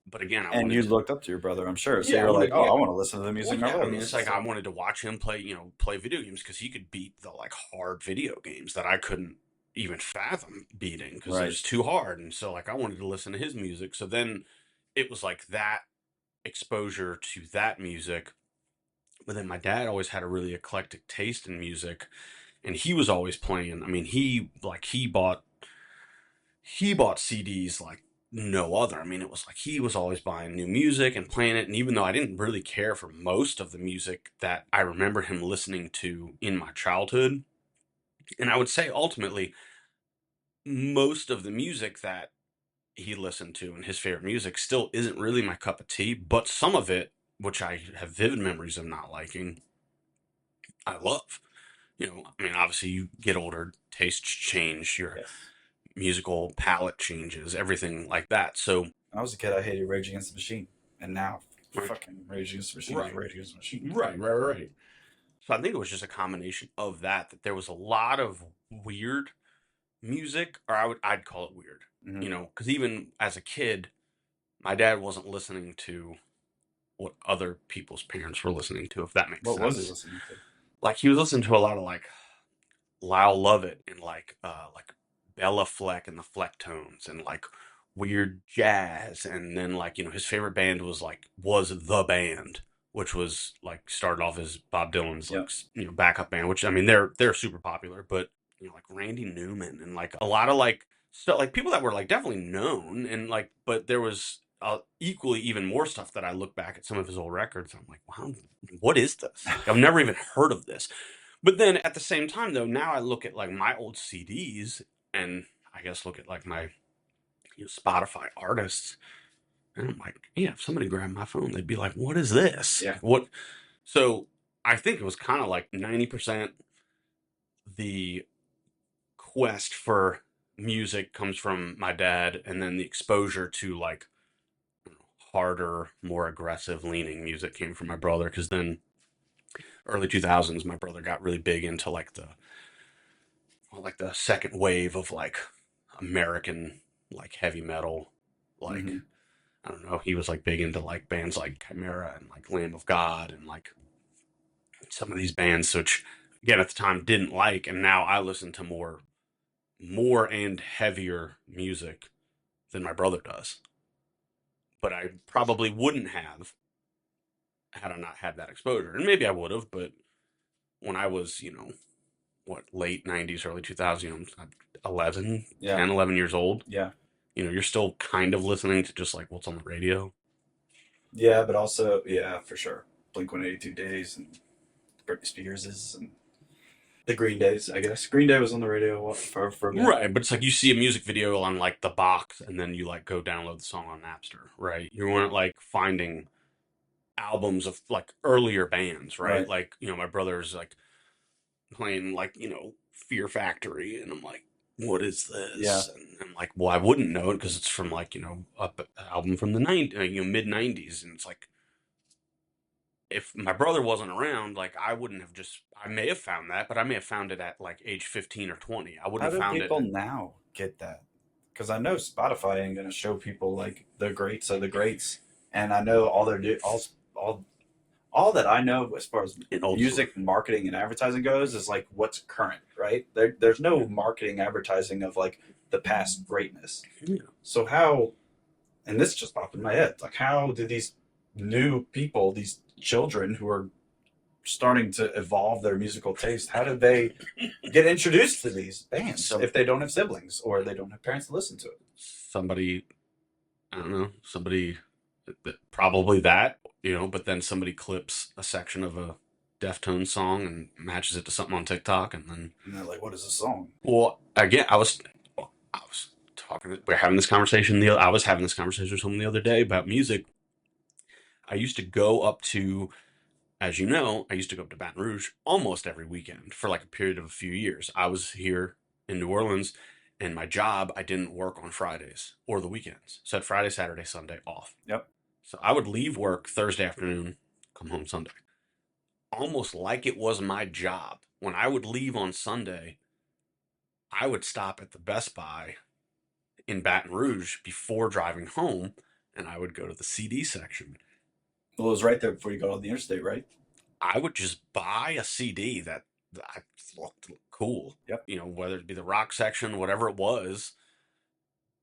but again, I And wanted you to, looked up to your brother, I'm sure. So yeah, I you're like, wanted, oh, yeah. I want to listen to the Well, music my yeah, I brother mean, it's listens like I to. wanted to watch him play, play video games because he could beat the like hard video games that I couldn't even fathom beating because it Right. was too hard. And so, like, I wanted to listen to his music. So then it was like that exposure to that music. But then my dad always had a really eclectic taste in music, and he was always playing. I mean, he bought CDs like no other. I mean, it was like he was always buying new music and playing it. And even though I didn't really care for most of the music that I remember him listening to in my childhood, and I would say ultimately, most of the music that he listened to and his favorite music still isn't really my cup of tea, but some of it, which I have vivid memories of not liking, I love. I mean, obviously, you get older, tastes change, your Yes. musical palette changes, everything like that. So, When I was a kid, I hated Rage Against the Machine, and now right, fucking Rage Against the Machine is right, Rage Against the Machine. right. So I think it was just a combination of that there was a lot of weird music, or I'd call it weird, Mm-hmm. because even as a kid, my dad wasn't listening to what other people's parents were listening to, if that makes What was he sense. listening to? Like he was listening to a lot of like Lyle Lovett and like Bella Fleck and the Flecktones and like weird jazz. And then like his favorite band was the band, which was like started off as Bob Dylan's like Yep. backup band, which I mean they're super popular. But like Randy Newman and like a lot of like stuff, like people that were like definitely known. And like, but there was equally even more stuff that I look back at some of his old records, I'm like, wow, what is this? Like, I've never even heard of this. But then at the same time, though, now I look at like my old CDs, and I guess look at like my Spotify artists, and I'm like, yeah, if somebody grabbed my phone, they'd be like, "What is this? Yeah. What?" So I think it was kind of like 90% the quest for music comes from my dad, and then the exposure to like harder, more aggressive leaning music came from my brother. Because then early 2000s, my brother got really big into like the second wave of like American like heavy metal. Like Mm-hmm. I don't know, he was like big into like bands like Chimera and like Lamb of God and like some of these bands, which again at the time didn't like, and now I listen to more and heavier music than my brother does. But I probably wouldn't have had I not had that exposure, and maybe I would have. But when I was what late 90s, early 2000s, 11, Yeah. 10, 11 years old, Yeah. you're still kind of listening to just like what's on the radio. Yeah, but also, yeah, for sure. Blink 182 Days and Britney Spears' and the Green Days, I guess. Green Day was on the radio for a bit. Right, but it's like you see a music video on like the box and then you like go download the song on Napster, right? You weren't like finding albums of like earlier bands, right? Right. Like, my brother's like playing like, Fear Factory, and I'm like, what is Yeah. this? And I'm like, well, I wouldn't know it because it's from like, a album from the mid 90s. And it's like, if my brother wasn't around, like I may have found that, but I may have found it at like age 15 or 20. I How wouldn't have do found it people now get that? Because I know Spotify ain't gonna show people like the greats of the greats, and I know all they're do all that I know as far as in old school. music marketing and advertising goes is like what's current, right? There's no marketing advertising of like the past greatness. Yeah. So how, and this just popped in my head, like how do these new people, these children who are starting to evolve their musical taste, how did they get introduced to these bands So if they don't have siblings or they don't have parents to listen to it? somebody, I don't know, somebody probably that, but then somebody clips a section of a Deftones song and matches it to something on TikTok, and then And they're like, what is this song? well, again, I was talking. We're having this conversation. I was having this conversation with someone the other day about music. I used to go up to, as you know, I used to go up to Baton Rouge almost every weekend for like a period of a few years. I was here in New Orleans, and my job, I didn't work on Fridays or the weekends. So I had Friday, Saturday, Sunday off. Yep. So I would leave work Thursday afternoon, come home Sunday, almost like it was my job. When I would leave on Sunday, I would stop at the Best Buy in Baton Rouge before driving home, and I would go to the CD section. Well, it was right there before you got on the interstate, right? I would just buy a CD that I looked cool, Yep. whether it be the rock section, whatever it was,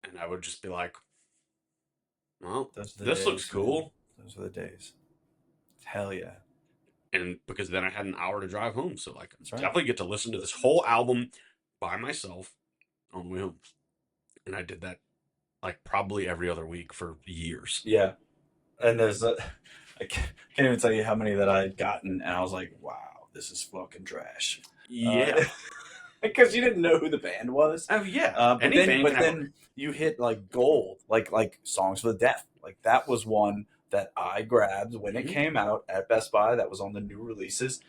and I would just be like, "Well, Those are the this looks days, man. cool," Those are the days. Hell yeah. and because then I had an hour to drive home, so I could That's right. definitely get to listen to this whole album by myself on the way home, and I did that like probably every other week for years. Yeah. And I can't even tell you how many that I'd gotten, and I was like, wow, this is fucking trash. Yeah. Because you didn't know who the band was. Oh yeah. But Any then, band can but have then you hit like gold, like Songs for the Deaf. Like that was one that I grabbed when it Mhm. came out at Best Buy. That was on the new releases.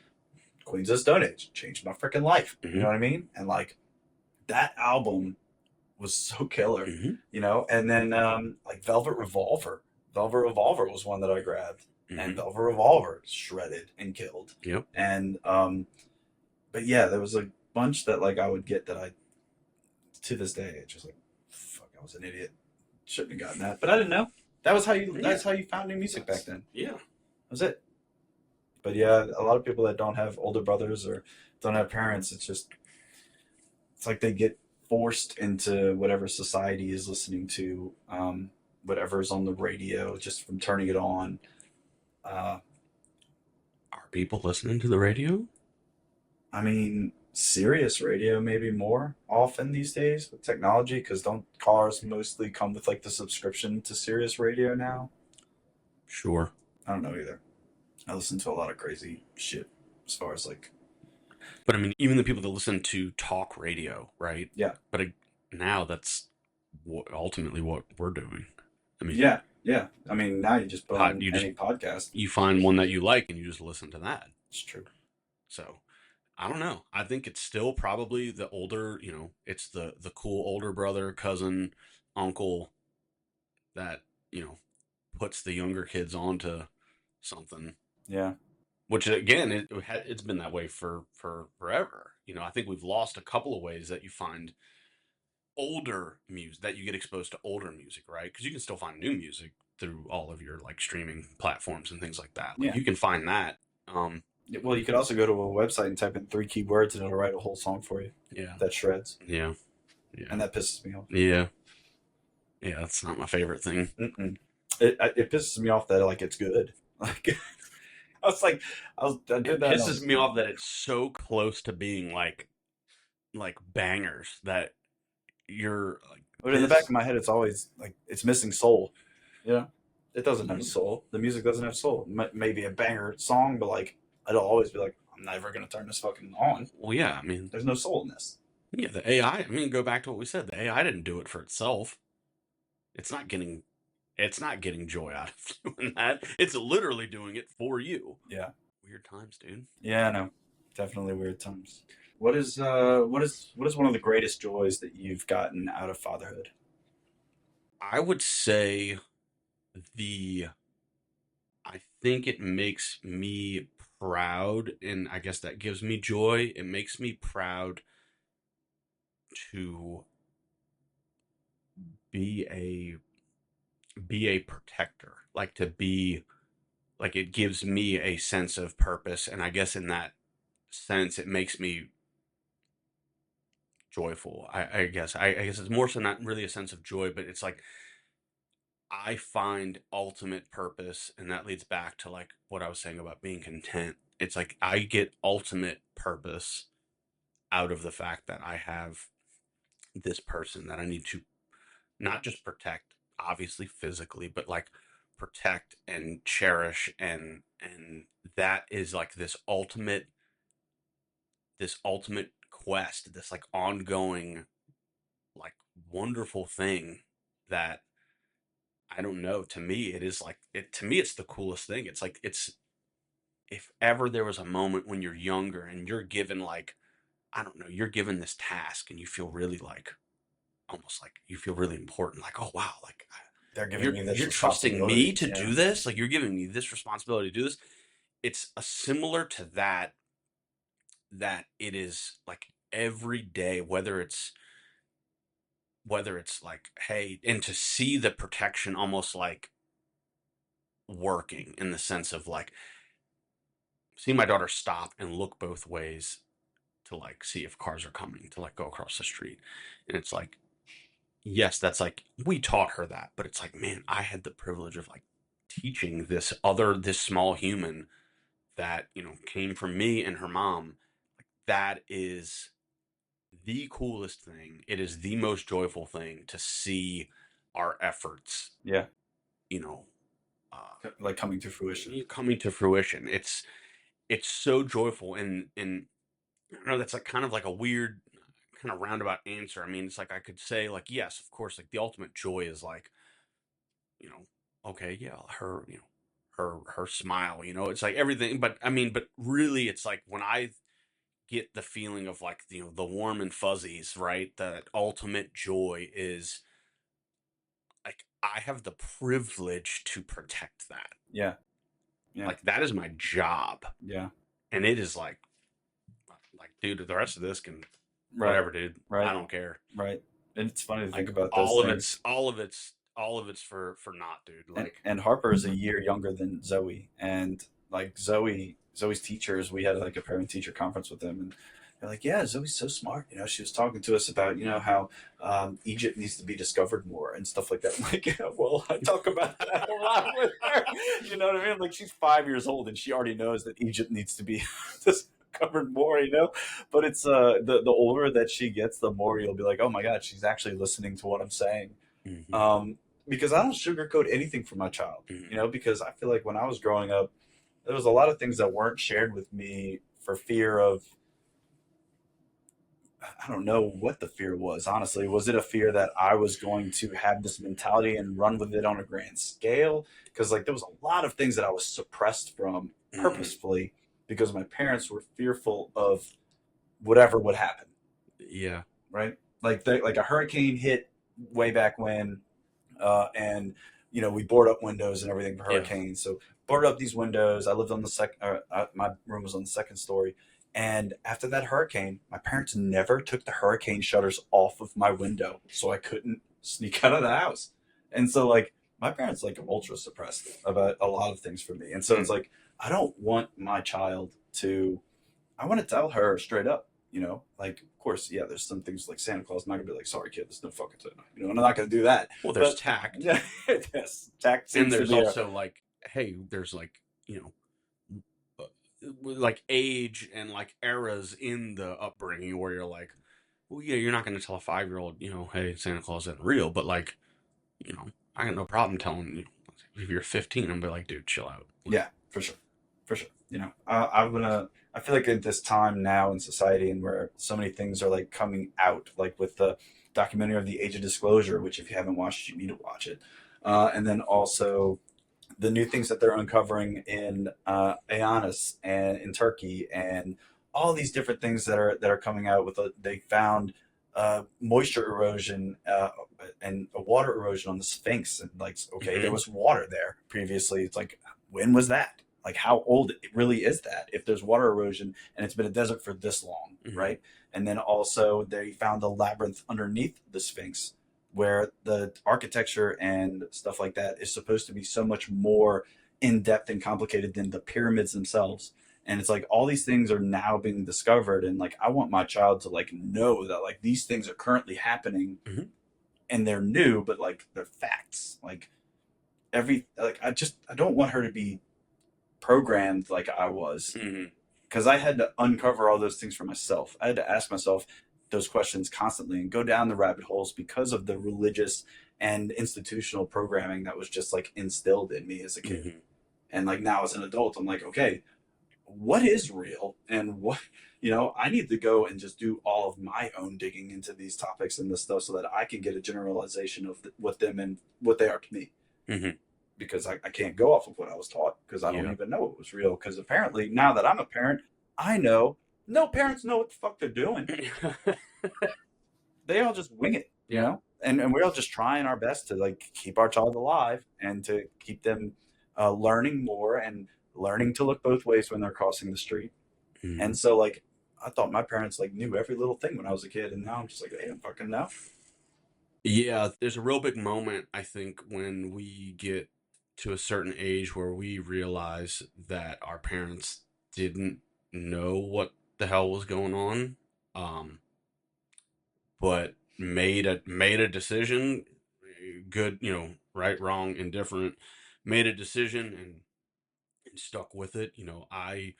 Queens of the Stone Age changed my freaking life. You know Mhm. what I mean? And like that album was so killer. Mhm. And then like Velvet Revolver. Velvet Revolver was one that I grabbed, and Mhm. Velvet Revolver shredded and killed. Yep. And but yeah, there was a bunch that like I would get that I to this day it's just like fuck, I was an idiot. Shouldn't have gotten that, but I didn't know. That was how you. Yeah. That's how you found new music back then. Yeah. That was it. But yeah, a lot of people that don't have older brothers or don't have parents, it's like they get forced into whatever society is listening to, whatever's on the radio, just from turning it on. Uh, Are people listening to the radio? I mean, Sirius radio maybe more often these days with technology, because don't cars mostly come with like the subscription to Sirius radio now? Sure. I don't know either. I listen to a lot of crazy shit as far as like, But I mean, even the people that listen to talk radio, right? yeah, But now that's ultimately what we're doing. I mean, yeah, yeah. I mean, now you just put on you just any podcast. you find one that you like and you just listen to that. It's true. So I don't know. I think it's still probably the older, it's the cool older brother, cousin, uncle that puts the younger kids onto something. Yeah, Which again, it's been that way for forever. I think we've lost a couple of ways that you find older music, that you get exposed to older music, right? Because you can still find new music through all of your like streaming platforms and things like that. Like yeah. you can find that. Well, you could also go to a website and type in three keywords, and it'll write a whole song for you Yeah, that shreds, yeah, yeah, and that pisses me off. yeah, yeah. That's not my favorite thing. Mm-mm. It pisses me off that like it's good. Like I was like, I did It that. And I pisses was, me off that it's so close to being like bangers that you're like but in the back this. of my head, it's always like it's missing soul. You know, it doesn't have Mhm. soul. The music doesn't have soul. Maybe a banger song, but like it'll always be like, I'm never gonna turn this fucking on. Well, yeah. I mean, There's no soul in this. yeah. The AI. I mean, go back to what we said. The AI didn't do it for itself. It's not getting. It's not getting joy out of doing that. It's literally doing it for you. Yeah, Weird times, dude. yeah, I know. Definitely weird times. What is one of the greatest joys that you've gotten out of fatherhood? I would say the. I think it makes me proud, and I guess that gives me joy. It makes me proud to be a protector, like to be like it gives me a sense of purpose, and I guess in that sense it makes me joyful. I guess it's more so not really a sense of joy, but it's like I find ultimate purpose, and that leads back to like what I was saying about being content. It's like I get ultimate purpose out of the fact that I have this person that I need to not just protect, obviously physically, but like protect and cherish, and that is like this ultimate quest, this like ongoing, like wonderful thing that I don't know. To me, it is like it. To me, it's the coolest thing. It's like it's if ever there was a moment when you're younger and you're given like I don't know, you're given this task and you feel really like almost like you feel really important. Like oh wow, like They're giving you're me this you're trusting me responsibility. to Yeah. do this. Like you're giving me this responsibility to do this. It's a similar to that that it is like every day, whether it's like hey, and to see the protection almost like working in the sense of like see my daughter stop and look both ways to like see if cars are coming to like go across the street. And it's like, yes, that's like we taught her that, but it's like, man, I had the privilege of like teaching this small human that, came from me and her mom. That is the coolest thing. It is the most joyful thing to see our efforts, Yeah. you know, uh, Like coming to fruition. coming to fruition. It's so joyful and I know that's like kind of like a weird kind of roundabout answer. I mean, it's like I could say like yes, of course, like the ultimate joy is like, you know, okay, yeah, her smile, it's like everything, but I mean, but really it's like when I get the feeling of like, the warm and fuzzies, right? The ultimate joy is like I have the privilege to protect that. Yeah. Yeah. Like that is my job. Yeah. And it is like dude, the rest of this can Right. whatever, dude. I Right. don't care. Right. And it's funny to think Like about those all of things. it's all of it's all of it's for not, dude. and Like and Harper is a year younger than Zoe, and like Zoe's teachers, we had like a parent teacher conference with them, and they're like, yeah, Zoe's so smart. She was talking to us about how Egypt needs to be discovered more and stuff like that. I'm like, yeah, well, I talk about that a lot with her. You know what I mean? Like she's 5 years old and she already knows that Egypt needs to be discovered more. But it's the older that she gets, the more you'll be like, oh my god, she's actually listening to what I'm saying. mhm, um, because I don't sugarcoat anything for my child, mhm, because I feel like when I was growing up, there was a lot of things that weren't shared with me for fear of, I don't know what the fear was, honestly. Was it a fear that I was going to have this mentality and run with it on a grand scale? Because, like, there was a lot of things that I was suppressed from mhm. purposefully because my parents were fearful of whatever would happen, Yeah. right? Like a hurricane hit way back when, and we board up windows and everything for Yeah. hurricanes. So boarded up these windows. I lived on the second. My room was on the second story. And after that hurricane, my parents never took the hurricane shutters off of my window, so I couldn't sneak out of the house. And so, like, my parents like are ultra suppressed about a lot of things for me. And so it's Mm. like I don't want my child to. I want to tell her straight up, like, of course, yeah, there's some things like Santa Claus. I'm not gonna be like, sorry, kid, there's no fucking Santa. I'm not gonna do that. Well, there's But tact, yeah, yes, tact and seems to there's be a also like, hey, there's like, like age and like eras in the upbringing where you're like, well, yeah, you're not going to tell a 5-year-old, hey, Santa Claus isn't real, but like, you know, I got no problem telling you if you're 15, I'm be like, dude, chill out. Like, yeah, for sure, for sure. I'm gonna. I feel like at this time now in society, and where so many things are like coming out, like with the documentary of the Age of Disclosure, which if you haven't watched, you need to watch it. And then also the new things that they're uncovering in Aeonis and in Turkey, and all these different things that are coming out with. They found moisture erosion and a water erosion on the Sphinx, and like, okay, there mm-hmm, was water there previously. It's like, when was that? Like, how old it really is that? If there's water erosion and it's been a desert for this long, mm-hmm, right? And then also they found the labyrinth underneath the Sphinx, where the architecture and stuff like that is supposed to be so much more in depth and complicated than the pyramids themselves. And it's like all these things are now being discovered, and like I want my child to like know that like these things are currently happening mm-hmm, and they're new, but like they're facts. Like I don't want her to be programmed like I was, mm-hmm, because I had to uncover all those things for myself. I had to ask myself those questions constantly and go down the rabbit holes because of the religious and institutional programming that was just like instilled in me as a kid. mm-hmm. And like now as an adult, I'm like, okay, what is real and what, I need to go and just do all of my own digging into these topics and this stuff so that I can get a generalization of what them and what they are to me, Hmm. because I can't go off of what I was taught because I don't Yeah. even know it was real. Because apparently, now that I'm a parent, I know no parents know what the fuck they're doing. They all just wing it, Yeah. and we're all just trying our best to like keep our child alive and to keep them learning more and learning to look both ways when they're crossing the street. Hmm. And so, like, I thought my parents like knew every little thing when I was a kid, and now I'm just like, they don't fucking know. Yeah, there's a real big moment, I think, when we get to a certain age where we realize that our parents didn't know what the hell was going on, um, but made a decision, good, right, wrong, indifferent, made a decision and stuck with it. I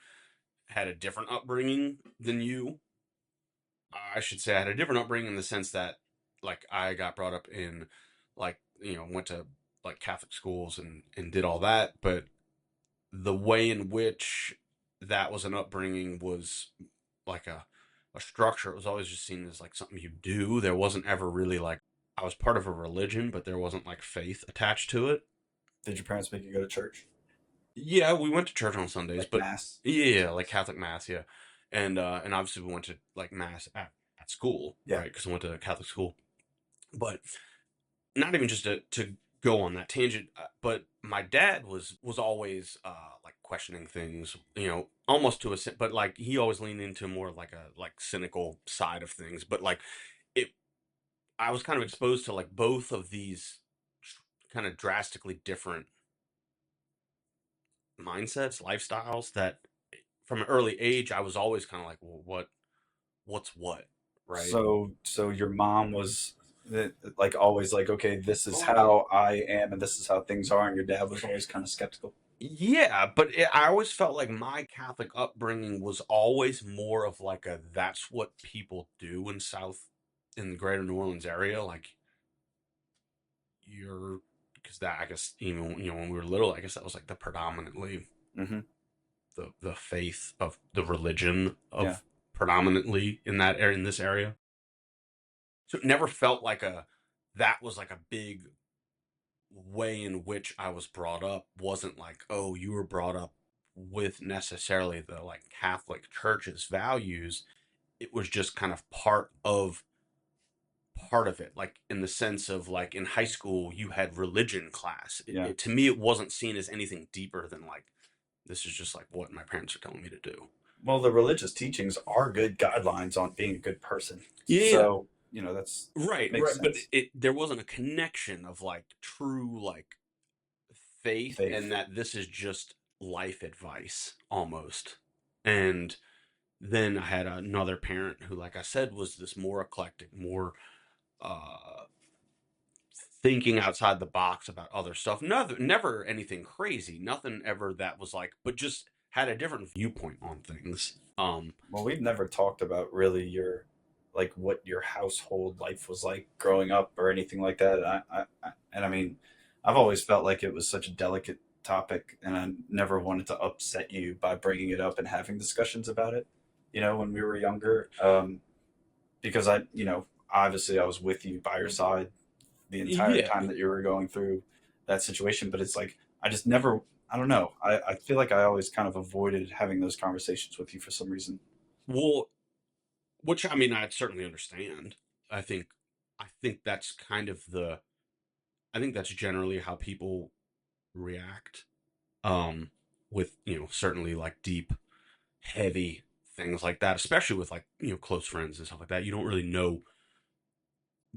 had a different upbringing than you. I should say I had a different upbringing in the sense that, like, I got brought up in, like, went to like Catholic schools and did all that, but the way in which that was an upbringing was like a structure. It was always just seen as like something you do. There wasn't ever really like, I was part of a religion, but there wasn't like faith attached to it. Did your parents make you go to church, Yeah, we went to church on Sundays, like but mass? yeah, like Catholic mass, yeah, and obviously we went to like mass at school, Yeah. right? Because I went to a Catholic school, but not even just to go on that tangent, but my dad was always like questioning things, almost to a but like he always leaned into more like a like cynical side of things, but like it, I was kind of exposed to like both of these kind of drastically different mindsets, lifestyles that from an early age I was always kind of like, well, what's what, right? So your mom was like always like, okay, this is how I am, and this is how things are, and your dad was always kind of skeptical. Yeah, but I always felt like my Catholic upbringing was always more of like a that's what people do in the greater New Orleans area. Like you're, because that, I guess, even, when we were little, I guess that was like the predominantly Hmm. the faith of the religion Yeah. of predominantly in that area, in this area. So it never felt like that was like a big way in which I was brought up wasn't like, oh, you were brought up with necessarily the like Catholic Church's values. It was just kind of part of it, like in the sense of like in high school you had religion class. Yeah. To me, it wasn't seen as anything deeper than like this is just like what my parents are telling me to do. Well, the religious teachings are good guidelines on being a good person. Yeah, So, that's right, makes right. But sense. there wasn't a connection of like true like faith and Faith. that this is just life advice almost. And then I had another parent who, like I said, was this more eclectic, more uh, thinking outside the box about other stuff. Never anything crazy, nothing ever that was like, but just had a different viewpoint on things. Well, we've never talked about really like what your household life was like growing up or anything like that. And I mean, I've always felt like it was such a delicate topic, and I never wanted to upset you by bringing it up and having discussions about it. When we were younger, because obviously I was with you by your side the entire Yeah. time that you were going through that situation. But it's like I just never. I don't know. I feel like I always kind of avoided having those conversations with you for some reason. Well, which I mean, I certainly understand. I think, I think that's kind of the, I think that's generally how people react. With certainly like deep heavy things like that, especially with like, close friends and stuff like that. You don't really know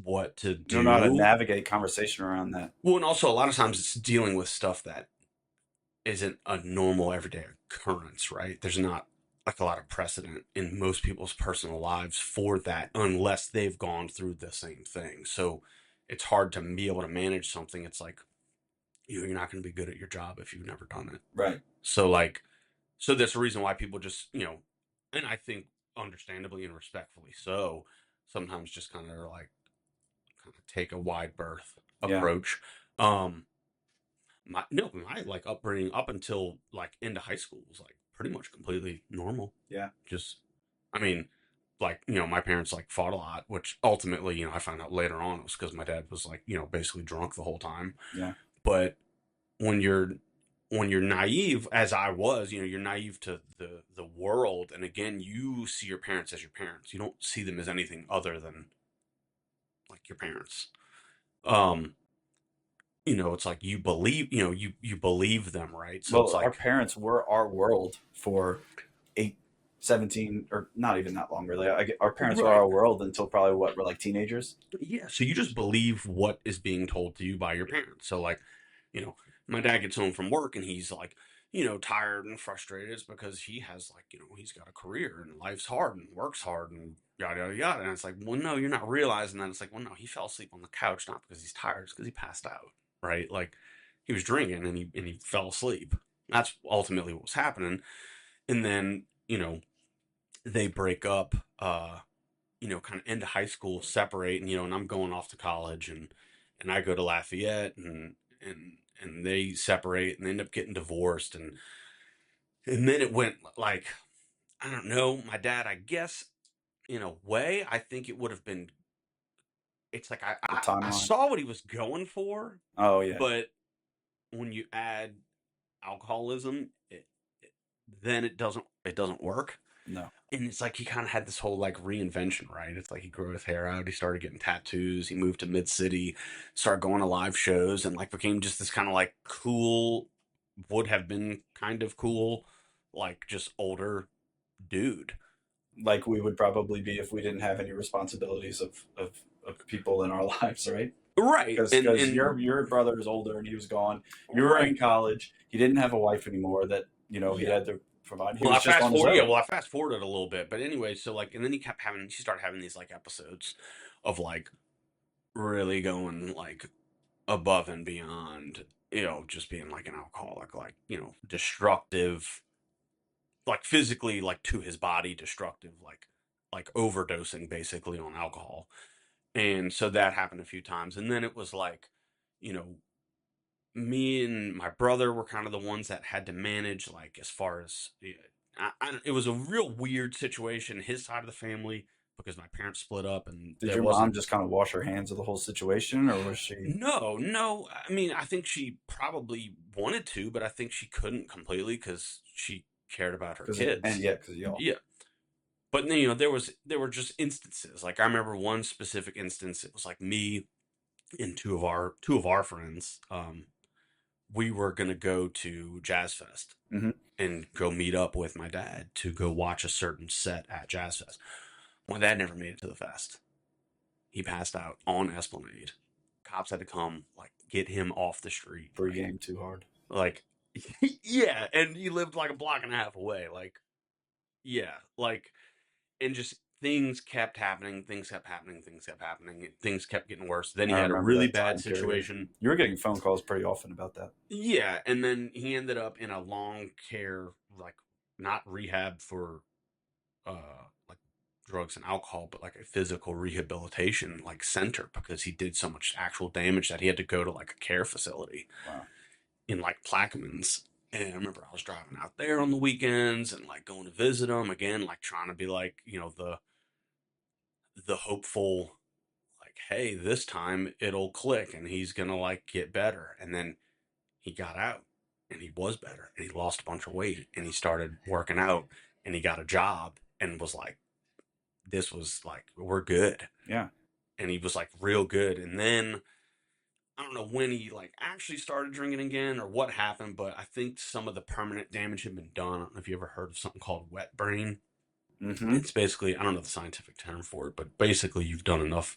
what to You don't know how to do. navigate conversation around that. Well, and also a lot of times it's dealing with stuff that isn't a normal everyday occurrence, right? There's not like a lot of precedent in most people's personal lives for that unless they've gone through the same thing. So it's hard to be able to manage something. It's like you're not going to be good at your job if you've never done it. Right. So like, so that's the reason why people just, and I think understandably and respectfully so, sometimes just kind of like kind of take a wide berth Yeah. approach. Um, my no, my like upbringing up until like into high school was like pretty much completely normal. Yeah. Just, I mean, like, my parents like fought a lot, which ultimately, I found out later on it was because my dad was like, basically drunk the whole time. Yeah. But when you're naive, as I was, you're naive to the world, and again, you see your parents as your parents. You don't see them as anything other than like your parents. Um, it's like you believe, you believe them, right? So it's Well, our like, parents were our world for 8, 17, or not even that long, really. Our parents were right. our world until probably what, we're like teenagers. Yeah, so you just believe what is being told to you by your parents. So like, you know, my dad gets home from work and he's like, tired and frustrated. It's because he has like, he's got a career and life's hard and works hard and yada yada yada. And it's like, well, no, you're not realizing that. It's like, well, no, he fell asleep on the couch not because he's tired, it's because he passed out, right? Like he was drinking and he fell asleep. That's ultimately what was happening. And then, they break up. Kind of into high school, separate, and I'm going off to college, and I go to Lafayette, and they separate and end up getting divorced, and then it went like, I don't know, my dad, I guess in a way, I think it would have been. It's like The I timeline. saw what he was going for, Oh yeah. but when you add alcoholism, then it doesn't work. No. And it's like he kind of had this whole like reinvention, right? It's like he grew his hair out, he started getting tattoos, he moved to mid city, started going to live shows, and like became just this kind of like cool, would have been kind of cool, like just older dude. Like we would probably be if we didn't have any responsibilities of people in our lives, right? Right. Because your brother is older and he was gone. You were in Right. college. He didn't have a wife anymore that he Yeah. had to provide. He Well, I was just fast on his forward. Yeah. own. Well, I fast forwarded a little bit, but anyway, so like, and then she started having these like episodes of like really going like above and beyond, just being like an alcoholic, like, destructive, like physically, like to his body, destructive, like overdosing basically on alcohol. And so that happened a few times. And then it was like, you know, me and my brother were kind of the ones that had to manage, like, as far as, it was a real weird situation, his side of the family, because my parents split up and Did there your wasn't. mom just kind of wash her hands of the whole situation, or was she? No, no. I mean, I think she probably wanted to, but I think she couldn't completely because she cared about her Because and kids. yeah, because y'all. Yeah, but there were just instances. Like I remember one specific instance. It was like me and two of our friends. We were gonna go to Jazz Fest Hmm. and go meet up with my dad to go watch a certain set at Jazz Fest. My dad never made it to the fest. He passed out on Esplanade. Cops had to come like get him off the street. Pre-game too hard. Like, yeah, and he lived like a block and a half away. Like, yeah, like, and just things kept happening, things kept happening, things kept happening, things kept getting worse. Then he I had a remember really that bad time period. situation. You were getting phone calls pretty often about that. Yeah, and then he ended up in a long care, like, not rehab for like drugs and alcohol, but like a physical rehabilitation like center because he did so much actual damage that he had to go to like a care facility Wow. in like Plaquemines. And I remember I was driving out there on the weekends and like going to visit him again, like trying to be like, the hopeful, like, hey, this time it'll click and he's gonna like get better. And then he got out and he was better and he lost a bunch of weight and he started working out and he got a job and was like, this was like, we're good. Yeah. And he was like real good. And then I don't know when he like actually started drinking again or what happened, but I think some of the permanent damage had been done. I don't know if you ever heard of something called wet brain. Hmm. It's basically, I don't know the scientific term for it, but basically you've done enough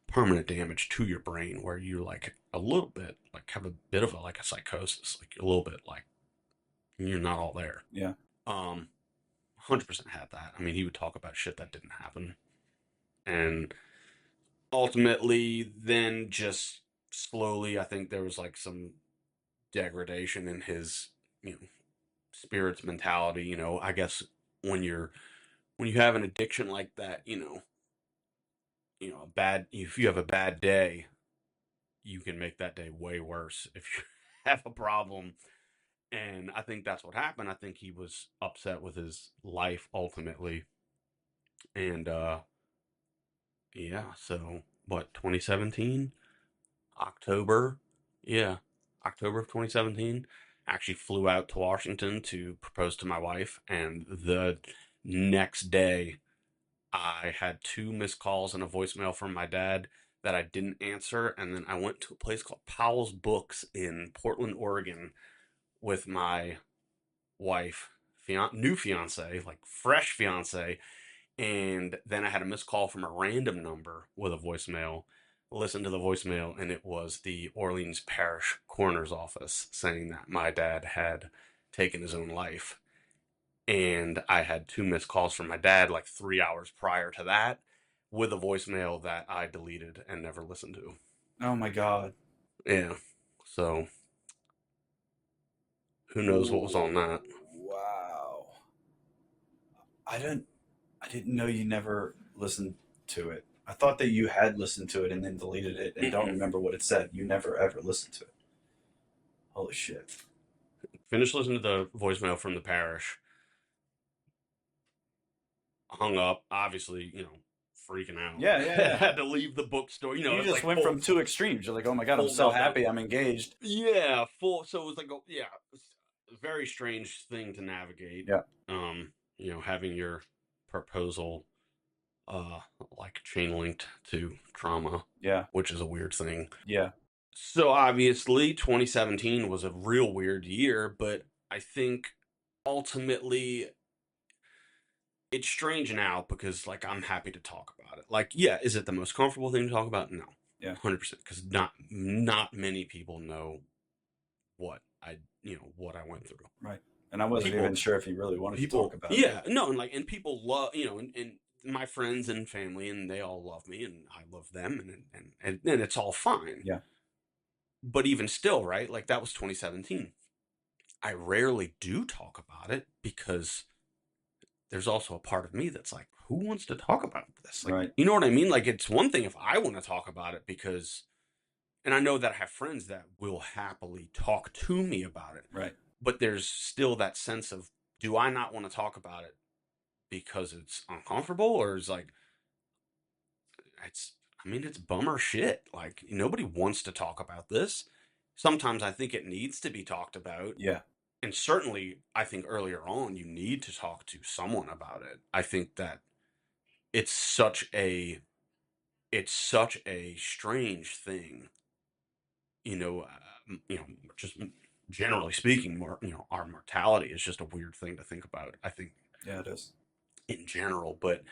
permanent damage to your brain where you like a little bit like have a bit of a like a psychosis, like a little bit like you're not all there. Yeah. 100% had that. I mean, he would talk about shit that didn't happen. And ultimately then just slowly I think there was like some degradation in his, you know, spirits mentality, I guess when you have an addiction like that, a bad if you have a bad day, you can make that day way worse if you have a problem And I think that's what happened. I think he was upset with his life ultimately. And yeah, so what, 2017? October? Yeah, October of 2017. Actually flew out to Washington to propose to my wife, and the next day I had two missed calls and a voicemail from my dad that I didn't answer, and then I went to a place called Powell's Books in Portland, Oregon with my wife, new fiance, like fresh fiance, and then I had a missed call from a random number with a voicemail. Listened to the voicemail, and it was the Orleans Parish Coroner's Office saying that my dad had taken his own life. And I had two missed calls from my dad like 3 hours prior to that with a voicemail that I deleted and never listened to. Oh my God. Yeah. So who knows what was on that? Wow. I didn't I didn't know you never listened to it. I thought that you had listened to it and then deleted it and don't Mm-mm. remember what it said. You never ever listened to it. Holy shit. Finished listening to the voicemail from the parish, hung up, obviously, freaking out. Yeah, yeah, yeah. Had to leave the bookstore. You It's just like went from two extremes. You're like, oh my God, I'm full so meltdown. happy I'm engaged. Yeah, full. So it was like, yeah, it's a very strange thing to navigate. Yeah, Having your proposal, uh, like chain linked to trauma, yeah, which is a weird thing. yeah, So obviously, 2017 was a real weird year, but I think ultimately it's strange now because like I'm happy to talk about it. Like, yeah, is it the most comfortable thing to talk about? No, yeah. 100%, because not many people know what I went through. Right. And I wasn't even People, sure if you really wanted to talk people, about it. yeah, no, and people love, and my friends and family, and they all love me, and I love them, and it's all fine. Yeah, But even still, right? Like that was 2017. I rarely do talk about it because there's also a part of me that's like, who wants to talk about this? Like, right, you know what I mean? Like, it's one thing if I want to talk about it because, and I know that I have friends that will happily talk to me about it, right. but there's still that sense of, do I not want to talk about it because it's uncomfortable, or is like, it's, I mean, it's bummer shit. Like, nobody wants to talk about this. Sometimes I think it needs to be talked about. Yeah, And certainly, I think earlier on, you need to talk to someone about it. I think that it's such a it's such a strange thing, just generally speaking, more, our mortality is just a weird thing to think about. I think yeah, it is. in general, but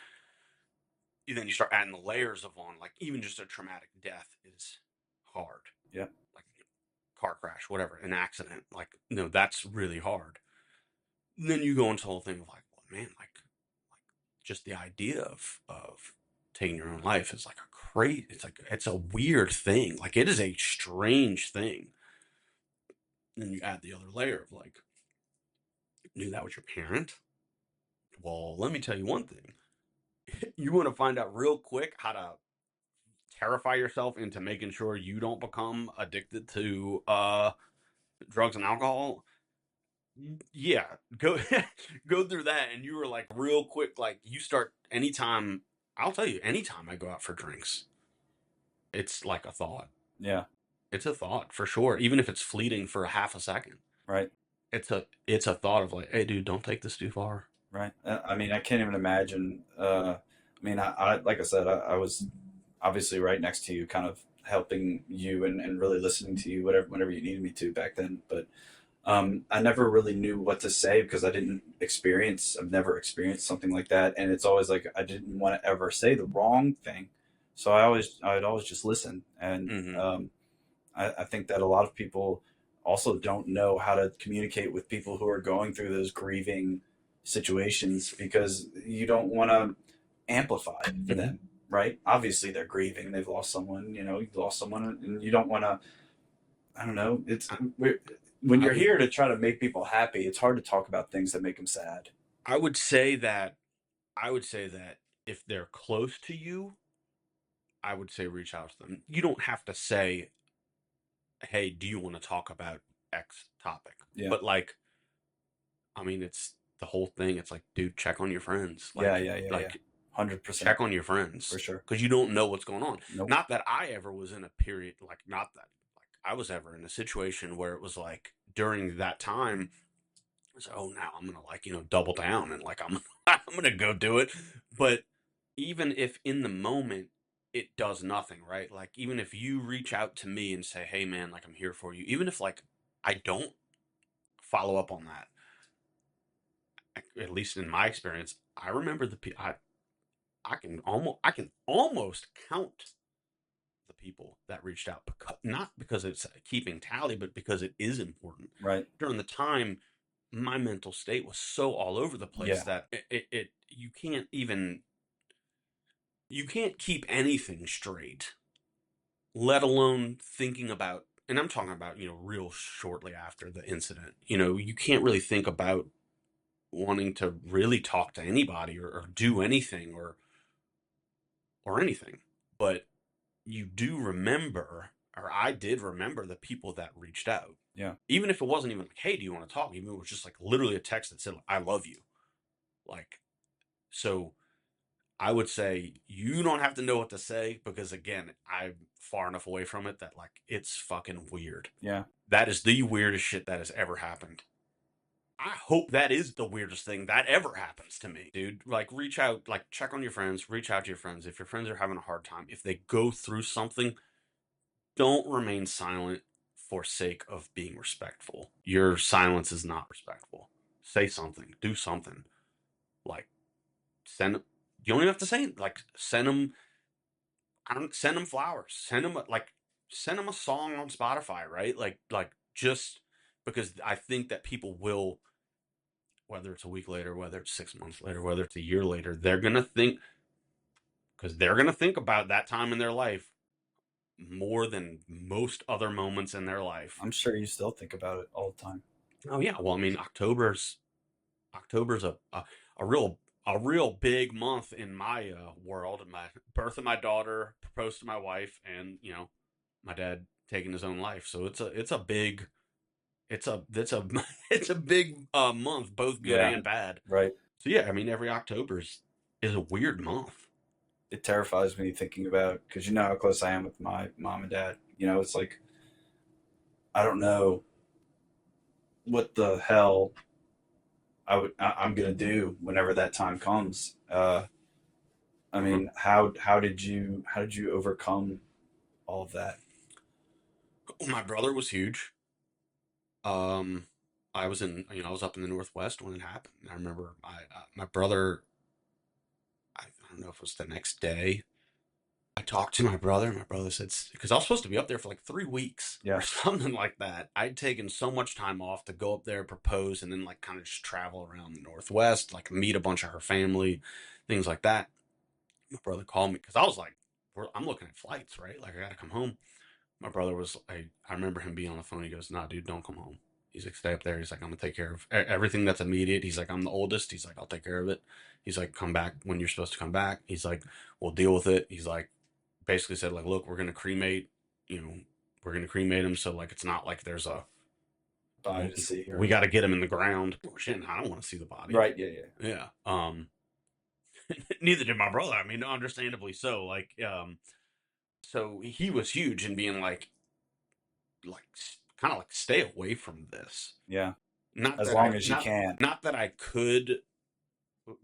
then you start adding the layers of on, like even just a traumatic death is hard, Yeah, like car crash, whatever, an accident, like that's really hard. And then you go into the whole thing of like, well, man, like just the idea of taking your own life is like a crazy. It's like it's a weird thing. Like it is a strange thing. And then you add the other layer of like, knew that was your parent. Well, let me tell you one thing. You want to find out real quick how to terrify yourself into making sure you don't become addicted to drugs and alcohol. Yeah, go go through that, and you were like real quick. Like you start anytime. I'll tell you, anytime I go out for drinks, it's like a thought. yeah, It's a thought for sure, even if it's fleeting for a half a second. right, It's a thought of like, hey, dude, don't take this too far. right. I mean, I can't even imagine. I mean, like I said, I was obviously right next to you, kind of helping you and really listening to you, whenever you needed me to back then. But I never really knew what to say because I've never experienced something like that. And it's always like, I didn't want to ever say the wrong thing. So I'd always just listen. And Hmm. I think that a lot of people also don't know how to communicate with people who are going through those grieving situations because you don't want to amplify for Hmm. them, right? Obviously they're grieving. They've lost someone, you've lost someone and you don't want to, I don't know. When I you're would here to try to make people happy, it's hard to talk about things that make them sad. I would say that I would say that if they're close to you, I would say reach out to them. You don't have to say, "Hey, do you want to talk about?" X topic. Yeah. But like, I mean, it's the whole thing. It's like, dude, check on your friends. Yeah. Yeah. Yeah. Yeah. Like 100% check on your for friends sure. because you don't know what's going on. Nope. Not that I ever was in a period like, not that like I was ever in a situation where it was like during that time. So oh, now I'm gonna like double down and like I'm I'm gonna go do it. But even if in the moment it does nothing, right? Like even if you reach out to me and say, "Hey man, like I'm here for you," even if like I don't follow up on that, at least in my experience, I remember I can almost count the people that reached out because, not because it's keeping tally, but because it is important. Right. During the time, my mental state was so all over the place Yeah. that you can't keep anything straight, let alone thinking about. And I'm talking about real shortly after the incident. You can't really think about wanting to really talk to anybody or do anything or anything. But you do remember, or I did remember the people that reached out. Yeah. Even if it wasn't even like, hey, do you want to talk? Even if it was just like literally a text that said, I love you. Like, so I would say you don't have to know what to say because again, I'm far enough away from it that like it's fucking weird. Yeah. That is the weirdest shit that has ever happened. I hope that is the weirdest thing that ever happens to me, dude. Like, reach out, like, check on your friends, reach out to your friends. If your friends are having a hard time, if they go through something, don't remain silent for sake of being respectful. Your silence is not respectful. Say something, do something. Like, send, you don't even have to say it. Like, send them, I don't, send them flowers, send them a song on Spotify, right? Like, just because I think that people will, whether it's a week later, whether it's 6 months later, whether it's a year later, they're gonna think about that time in their life more than most other moments in their life. I'm sure you still think about it all the time. Oh yeah, well I mean October's a real big month in my world. My birth of my daughter, proposed to my wife, and my dad taking his own life. So it's a big it's a it's a big month, both good Yeah. and bad. Right. So yeah, I mean every October's is a weird month. It terrifies me thinking about because you know how close I am with my mom and dad. It's like I don't know what the hell I'm gonna do whenever that time comes. I Uh-huh. mean, how did you overcome all of that? My brother was huge. Um, I was I was up in the Northwest when it happened. I remember my brother. I don't know if it was the next day. I talked to my brother. My brother said because I was supposed to be up there for like 3 weeks or Yeah. something like that. I'd taken so much time off to go up there, propose, and then like kind of just travel around the Northwest, like meet a bunch of her family, things like that. My brother called me because I was like, I'm looking at flights, right? Like I got to come home. My brother was I remember him being on the phone. He goes, "Nah, dude, don't come home." He's like, "Stay up there." He's like, "I'm gonna take care of everything that's immediate." He's like, "I'm the oldest." He's like, "I'll take care of it." He's like, "Come back when you're supposed to come back." He's like, "We'll deal with it." He's like, basically said like, "Look, we're gonna cremate, you know, we're gonna cremate him, so like it's not like there's a Body to see we here. got to get him in the ground." Oh, shit, I don't want to see the body. Right. Yeah. Yeah. Yeah. Neither did my brother. I mean, understandably so. Like, so he was huge in being like kind of like stay away from this. Yeah. Not As that I long as you not can. not that I could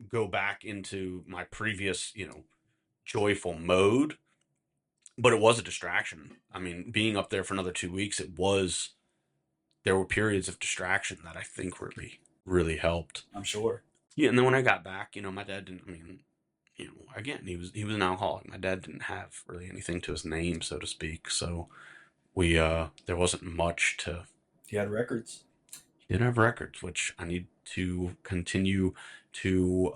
go back into my previous, joyful mode, but it was a distraction. I mean, being up there for another 2 weeks, there were periods of distraction that I think really helped. I'm sure. Yeah, and then when I got back, my dad didn't. I mean, again, he was an alcoholic. My dad didn't have really anything to his name, so to speak. So we there wasn't much to. He had records. He did have records, which I need to continue to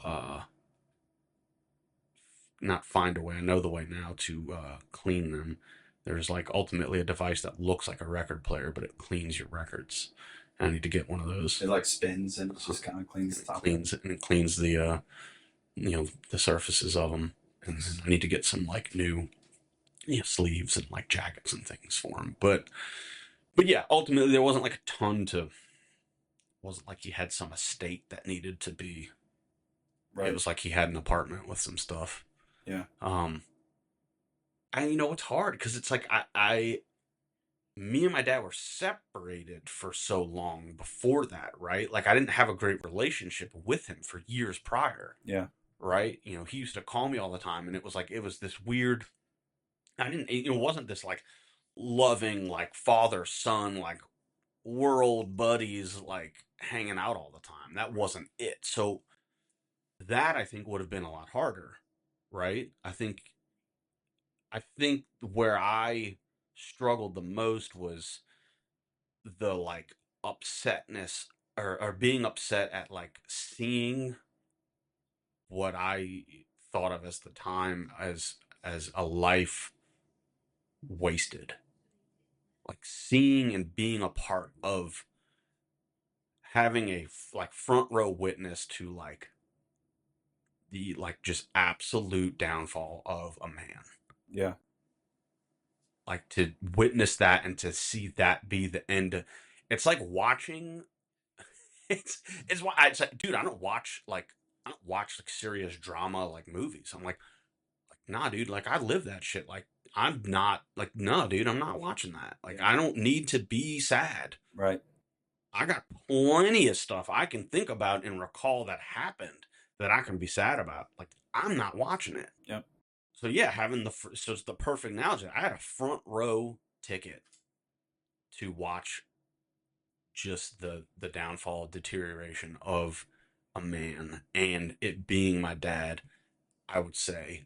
not find a way. I know the way now to clean them. There's like ultimately a device that looks like a record player, but it cleans your records. I need to get one of those. It like spins and it just kind of cleans the It top of it. cleans it and it cleans the surfaces of them. And then I need to get some like new sleeves and like jackets and things for them. But But yeah, ultimately there wasn't like a ton to. Wasn't like he had some estate that needed to be. It Right. was like he had an apartment with some stuff. Yeah. Um, and it's hard because it's like me and my dad were separated for so long before that, right? Like I didn't have a great relationship with him for years prior, Yeah. right? He used to call me all the time, and it was this weird. I didn't. It wasn't this like loving like father son like world buddies like hanging out all the time. That wasn't it. So that I think would have been a lot harder, right? I think where I struggled the most was the like upsetness or being upset at like seeing what I thought of as the time as a life wasted. Like seeing and being a part of having a like front row witness to like the like just absolute downfall of a man. Yeah. Like to witness that and to see that be the end. It's like watching. It's why it's like, dude, I don't watch like serious drama like movies. I'm like nah, dude. Like I live that shit. Like I'm not like no, dude. I'm not watching that. Like Yeah. I don't need to be sad. Right. I got plenty of stuff I can think about and recall that happened that I can be sad about. Like I'm not watching it. Yep. So yeah, so it's the perfect analogy. I had a front row ticket to watch just the downfall, deterioration of a man, and it being my dad. I would say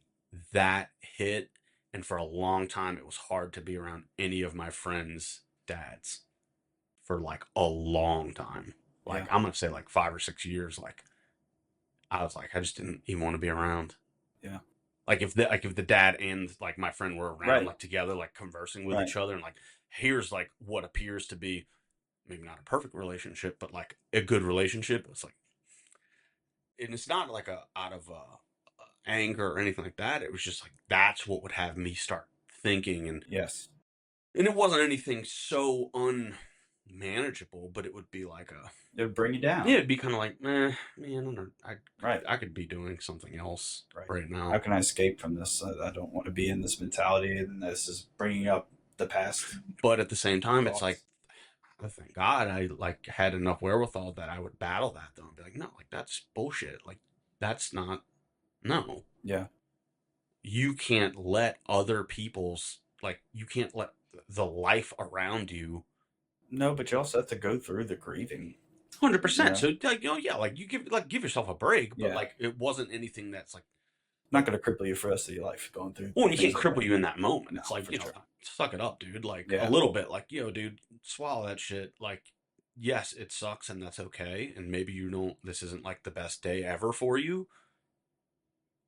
that hit, and for a long time, it was hard to be around any of my friends' dads for like a long time. Like Yeah. I'm gonna say like 5 or 6 years. Like I was like, I just didn't even want to be around. Yeah. Like if the dad and like my friend were around Right. like together, like conversing with Right. each other, and like here's like what appears to be maybe not a perfect relationship, but like a good relationship. It's like, and it's not like a out of anger or anything like that. It was just like that's what would have me start thinking, Yes. and it wasn't anything so unmanageable, but it would be like a It would bring you yeah, down. it'd be kind of like, man, Right. I could be doing something else Right. right How now. can I escape from this? I don't want to be in this mentality, and this is bringing up the past But at the same time, it's like thoughts. thank God I like had enough wherewithal that I would battle that though and be like, no, like that's bullshit. Like that's not no. Yeah. You can't let other people's like you can't let the life around you No, but you also have to go through the grieving. You 100%. know. So like yeah, like you give yourself a break, but Yeah. like it wasn't anything that's Not like going to cripple you for the rest of your life going through well, and you can't things like cripple that. you in that moment. No, It's like, for sure. suck it up, dude. Like a Yeah. little bit, like, dude, swallow that shit. Like, yes, it sucks and that's okay. And maybe you don't, this isn't like the best day ever for you,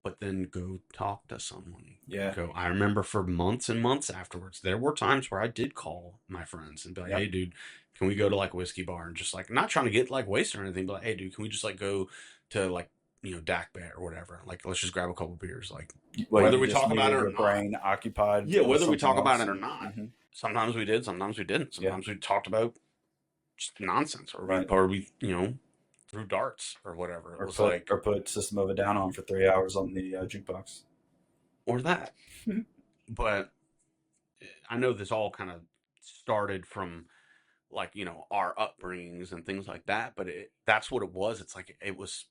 but then go talk to someone. Yeah. Go, I remember for months and months afterwards, there were times where I did call my friends and be like, hey, Yep. dude, can we go to like a whiskey bar and just like, not trying to get like wasted or anything, but like, hey, dude, can we just like go to like, Dak Bay or whatever? Like, let's just grab a couple beers. Like, Well, whether you we just talk about it needed or your not. brain occupied Yeah, with whether we something talk about else. it or not. Hmm. Sometimes we did, sometimes we didn't. Yeah. Sometimes we talked about just nonsense Right. or we, threw darts or whatever. It was like Or put System of a Down on for 3 hours on the jukebox. or that. But I know this all kind of started from like, our upbringings and things like that, but that's what it was. It's like it was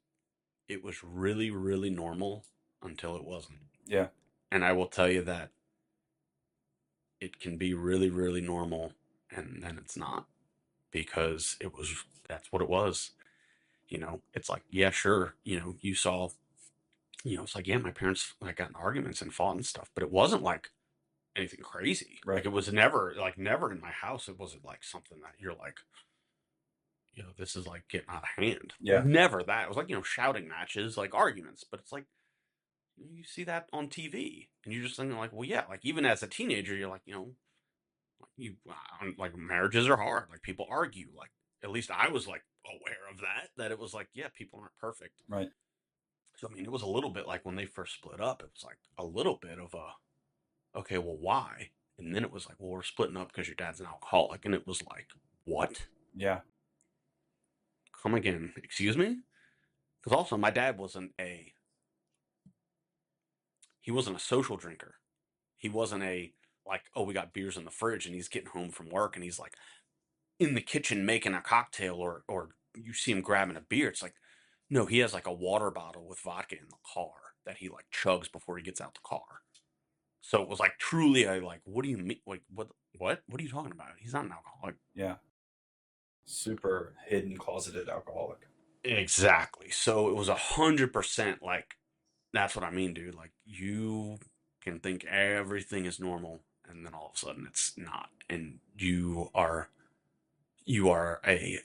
really really normal until it wasn't. Yeah. And I will tell you that it can be really really normal and then it's not because that's what it was. It's like, yeah, sure, you saw, it's like, yeah, my parents like got in arguments and fought and stuff, but it wasn't like anything crazy. Like Right. it was never in my house. It wasn't like something that you're like, this is like getting out of hand. Yeah. Never that. It was like, shouting matches, like arguments, but it's like, you see that on TV and you're just thinking like, well, yeah, like even as a teenager, you're like, like marriages are hard. Like people argue. Like at least I was like aware of that it was like, yeah, people aren't perfect. Right. So I mean, it was a little bit like when they first split up. It was like a little bit of a okay, well, why? And then it was like, well, we're splitting up because your dad's an alcoholic. And it was like, what? Yeah. Come again? Excuse me? Because also my dad he wasn't a social drinker. He wasn't a, like, oh, we got beers in the fridge and he's getting home from work and he's like in the kitchen making a cocktail, or you see him grabbing a beer. It's like, no, he has like a water bottle with vodka in the car that he like chugs before he gets out the car. So it was like truly a like, what do you mean? Like, what are you talking about? He's not an alcoholic. Yeah. Super hidden, closeted alcoholic. Exactly. So it was 100% like, that's what I mean, dude. Like, you can think everything is normal, and then all of a sudden it's not, and you are a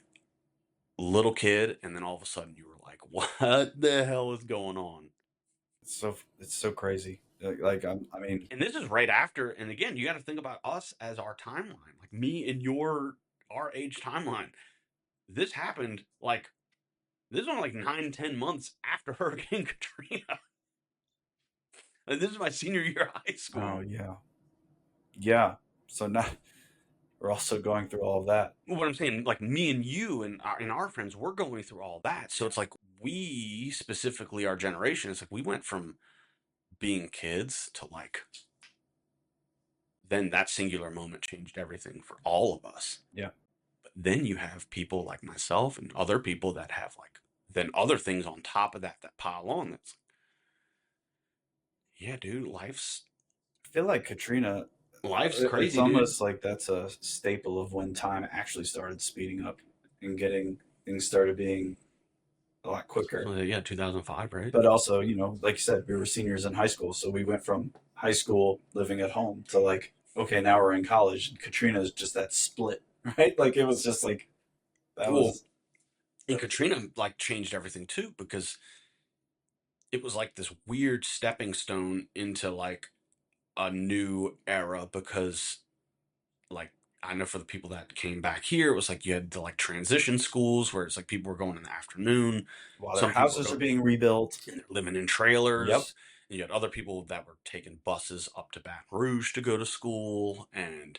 little kid, and then all of a sudden you were like, what the hell is going on? It's so crazy. I mean, And this is right after, and again, you got to think about us as our timeline, like me and our age timeline. This happened like, this is only like 9, 10 months after Hurricane Katrina. Like, this is my senior year of high oh school. yeah, yeah. So now we're also going through all of that. What I'm saying, like me and you and our friends, we're going through all that. So it's like, we specifically, our generation, it's like we went from being kids to like, then that singular moment changed everything for all of us. Yeah. But then you have people like myself and other people that have like, then other things on top of that that pile on. That's like, yeah, dude, I feel like Katrina. life's It's crazy, dude. almost like that's a staple of when time actually started speeding up and getting things started being a lot quicker. So, yeah, 2005, right? But also, like you said, we were seniors in high school, so we went from high school living at home to like, okay, now we're in college. And Katrina is just that split, right? Like it was just like that Well, was and Katrina like changed everything too, because it was like this weird stepping stone into like a new era, because like, I know for the people that came back here, it was like you had the like transition schools where it's like people were going in the afternoon. while their Some people were houses are going being rebuilt. and they're living in Yep. trailers. And you had other people that were taking buses up to Baton Rouge to go to school. And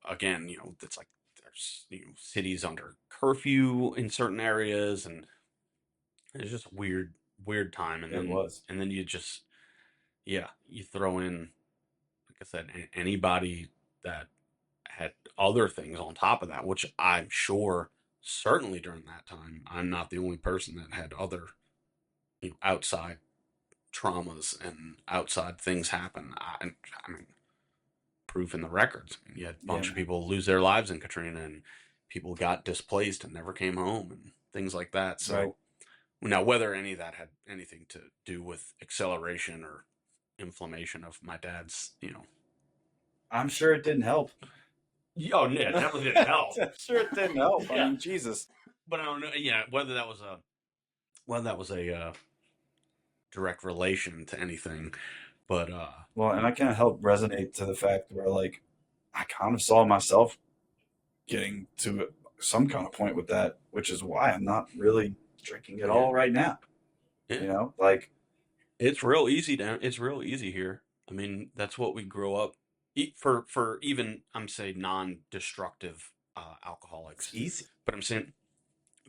again, it's like there's cities under curfew in certain areas, and it's just a weird time. And It then was. and then you just, yeah, you throw in, like I said, anybody that had other things on top of that, which I'm sure certainly during that time, I'm not the only person that had other, outside traumas and outside things happen. I mean, proof in the records. I mean, you had a Yeah, bunch of man. people lose their lives in Katrina, and people got displaced and never came home, and things like that. Right. So now, whether any of that had anything to do with acceleration or inflammation of my dad's, I'm sure it didn't help. oh yeah, it definitely didn't help. I'm sure it didn't help. I Yeah, mean, Jesus. but I don't know. Yeah, whether that was a direct relation to anything, but Well, and I can't help resonate to the fact where like I kind of saw myself getting to some kind of point with that, which is why I'm not really drinking at yeah, all right now. yeah, Like it's real easy here. I mean, that's what we grow up for even, I'm saying, non-destructive it's alcoholics, easy. but I'm saying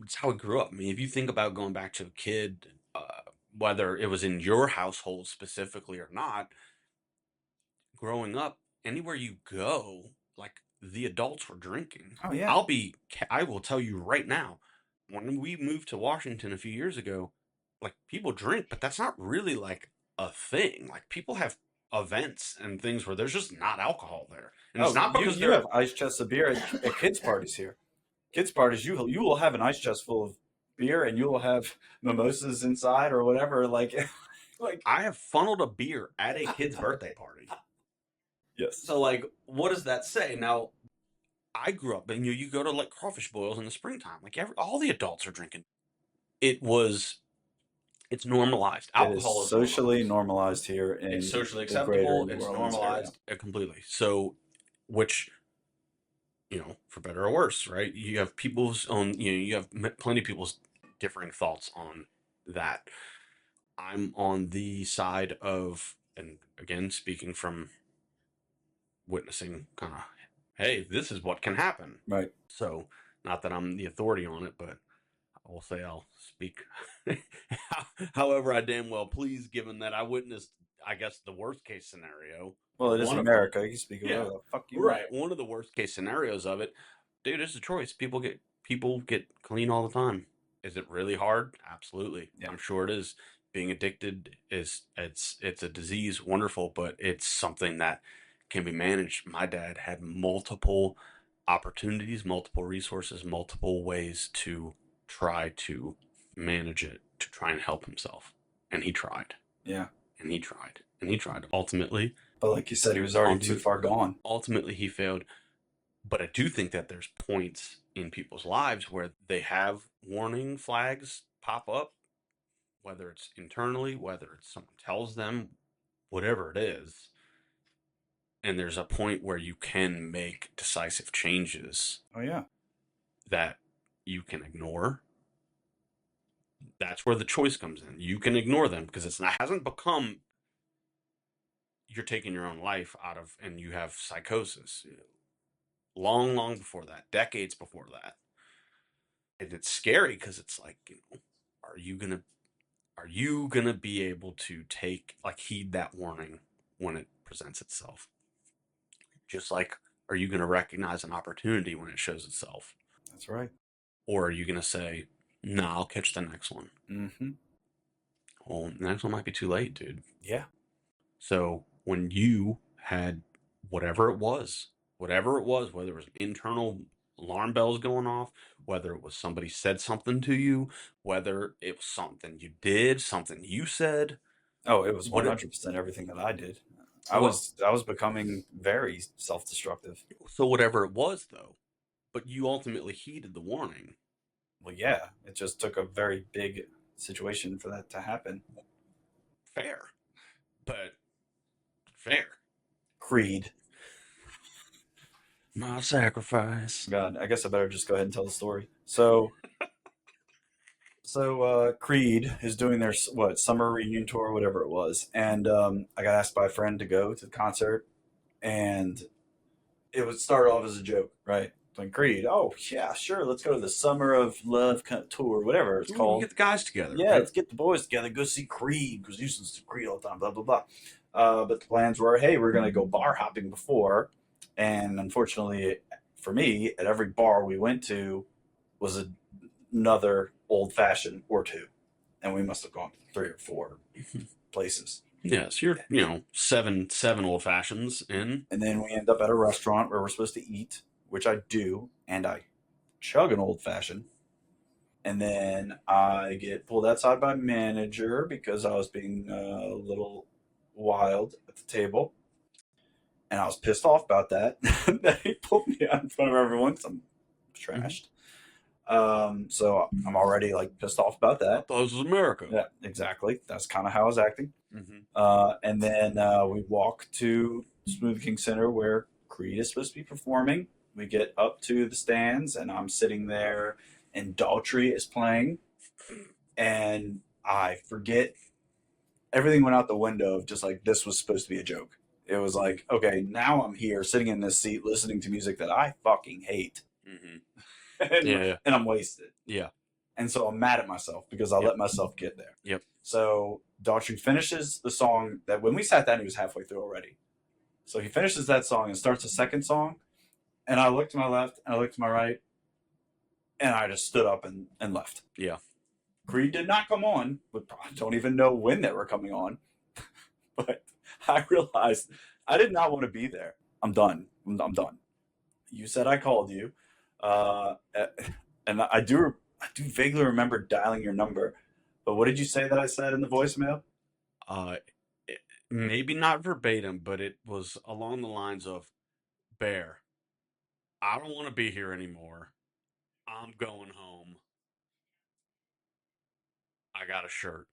it's how we grew up. I mean, if you think about going back to a kid, whether it was in your household specifically or not, growing up, anywhere you go, like, the adults were drinking. Oh yeah. I will tell you right now, when we moved to Washington a few years ago, like, people drink, but that's not really like a thing. Like, people have events and things where there's just not alcohol there. And it's Oh, not you because you they're, have ice chests of beer at kids parties here. Kids parties, you will have an ice chest full of beer, and you will have mimosas inside or whatever. Like, like I have funneled a beer at a kid's birthday party. yes, So, like, what does that say? Now, I grew up, and you go to like crawfish boils in the springtime. Like, all the adults are drinking. It was it's normalized. it is Alcohol is socially normalized. normalized here It's in socially the greater acceptable. New It's Orleans area. normalized completely. So, which, for better or worse, right? You have people's own. You have plenty of people's differing thoughts on that. I'm on the side of, and again, speaking from witnessing kind of, hey, this is what can happen. Right. So, not that I'm the authority on it, but I will say I'll speak however I damn well please, given that I witnessed, I guess, the worst case scenario, Well, or it is one of them. America. You can speak of Yeah, whatever the fuck you want. right. One of the worst case scenarios of it, dude. It's a choice. People get clean all the time. Is it really hard? Absolutely. Yeah. I'm sure it is. Being addicted is it's a disease, wonderful, but it's something that can be managed. My dad had multiple opportunities, multiple resources, multiple ways to try to manage it, to try and help himself. And he tried. Yeah. And he tried. And he tried. Ultimately, But like you said, he was already too far gone. ultimately he failed. But I do think that there's points in people's lives where they have warning flags pop up, whether it's internally, whether it's someone tells them, whatever it is. And there's a point where you can make decisive changes Oh yeah. that you can ignore. That's where the choice comes in. You can ignore them because it hasn't become you're taking your own life out of, and you have psychosis. Long, long before that, decades before that. And it's scary because it's like, are you gonna be able to heed that warning when it presents itself? Just like, are you gonna recognize an opportunity when it shows itself? That's right. Or are you gonna say, nah, I'll catch the next one? Mm-hmm. Well, the next one might be too late, dude. Yeah. So when you had whatever it was, whatever it was, whether it was internal alarm bells going off, whether it was somebody said something to you, whether it was something you did, something you said, Oh, it was what it, 100% everything that I did. I what was I was becoming very self-destructive. so whatever it was though, but you ultimately heeded the warning. Well, yeah, it just took a very big situation for that to happen. Fair, but fair. Creed. My sacrifice. God, I guess I better just go ahead and tell the story. So Creed is doing their what summer reunion tour, whatever it was, and I got asked by a friend to go to the concert, and it would start off as a joke, right? Like Creed, oh yeah, sure, let's go to the Summer of Love tour, whatever it's Ooh, you called. get the guys together, Yeah, right? let's get the boys together, go see Creed because you listen to Creed all the time, blah blah blah. But the plans were, hey, we're gonna go bar hopping before, and unfortunately for me, at every bar we went to was another old fashioned or two, and we must have gone to three or four places. Yes, you're, seven old fashions in. And then we end up at a restaurant where we're supposed to eat, which I do, and I chug an old fashioned. And then I get pulled outside by manager because I was being a little wild at the table, and I was pissed off about that. That he pulled me out in front of everyone. So I'm Mm-hmm. trashed. So I'm already like pissed off about I that. thought this was America. Yeah, exactly. That's kind of how I was acting. Mm-hmm. And then we walk to Smooth King Center where Creed is supposed to be performing. We get up to the stands, and I'm sitting there, and Daltrey is playing, and I forget everything went out the window of just like this was supposed to be a joke. It was Mm-hmm. like, okay, now I'm here sitting in this seat listening to music that I fucking hate, Mm-hmm. and, Yeah, yeah, and I'm wasted. yeah. And so I'm mad at myself because I Yep. let myself get there. Yep. So Daughtry finishes the song that when we sat down, he was halfway through already. So he finishes that song and starts a second song. And I looked to my left and I looked to my right, and I just stood up and left. Yeah. Creed did not come on, but I don't even know when they were coming on. But I realized I did not want to be there. I'm done. I'm done. You said I called you, uh, and I do vaguely remember dialing your number. But what did you say that I said in the voicemail? Uh, Maybe not verbatim, but it was along the lines of, Bear, I don't want to be here anymore. I'm going home. I got a shirt.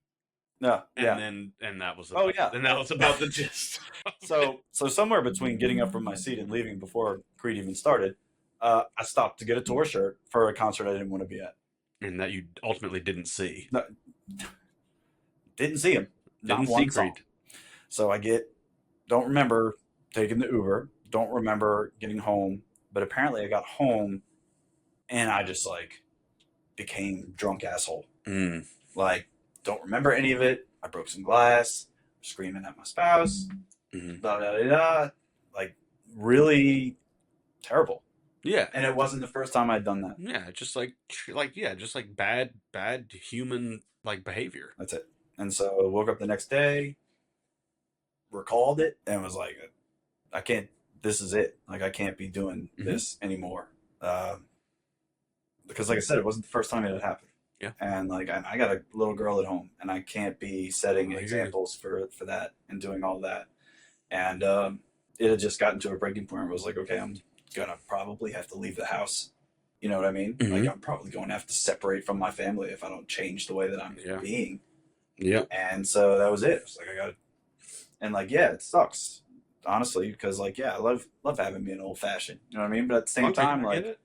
No, And yeah. then, and that was Oh about, yeah. and that was about the gist of it. So somewhere between getting up from my seat and leaving before Creed even started, I stopped to get a tour shirt for a concert I didn't want to be at. And that you ultimately didn't see. No, didn't see him, Didn't not see one song. Creed. So I don't remember taking the Uber. don't remember getting home, but apparently I got home and I just like became drunk asshole. Mm. Like, don't remember any of it. I broke some glass, screaming at my spouse, Mm. da da da da. Like, really terrible. Yeah. And it wasn't the first time I'd done that. Yeah, just like yeah, just like bad human like behavior. That's it. And so I woke up the next day, recalled it, and was like, I can't, this is it. Like, I can't be doing Hmm. this anymore. Uh, because, like I said, it wasn't the first time it had happened. Yeah. And like I got a little girl at home, and I can't be setting I hear you. examples for that and doing all that. And it had just gotten to a breaking point where it was like, okay, I'm gonna probably have to leave the house. You know what I mean? Like, Hmm. I'm probably going to have to separate from my family if I don't change the way that I'm Yeah. being. Yeah. And so that was it. It was like I got, and like yeah, it sucks honestly because like yeah, I love having me an old fashioned. You know what I mean? But at the same Okay, time, I get like it.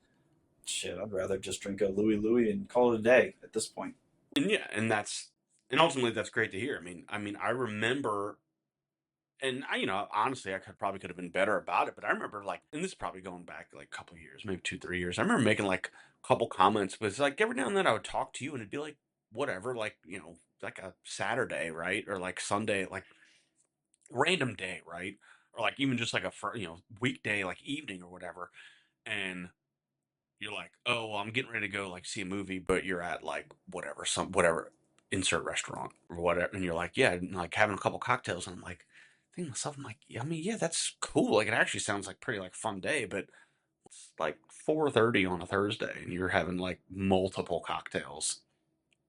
shit, I'd rather just drink a Louis Louis and call it a day at this point. And yeah, and ultimately that's great to hear. I mean, I remember, and I, honestly, I could have been better about it, but I remember like, and this is probably going back like a couple of years, maybe 2, 3 years. I remember making like a couple comments, but it's like every now and then I would talk to you, and it'd be like whatever, like like a Saturday, right, or like Sunday, like random day, right, or like even just like a weekday, like evening or whatever, and you're like, oh, well, I'm getting ready to go like see a movie, but you're at like whatever insert restaurant or whatever, and you're like, yeah, and, like having a couple cocktails, and I'm like, thinking to myself, I'm like, yeah, I mean, yeah, that's cool. Like it actually sounds like pretty like fun day, but it's like 4:30 on a Thursday, and you're having like multiple cocktails,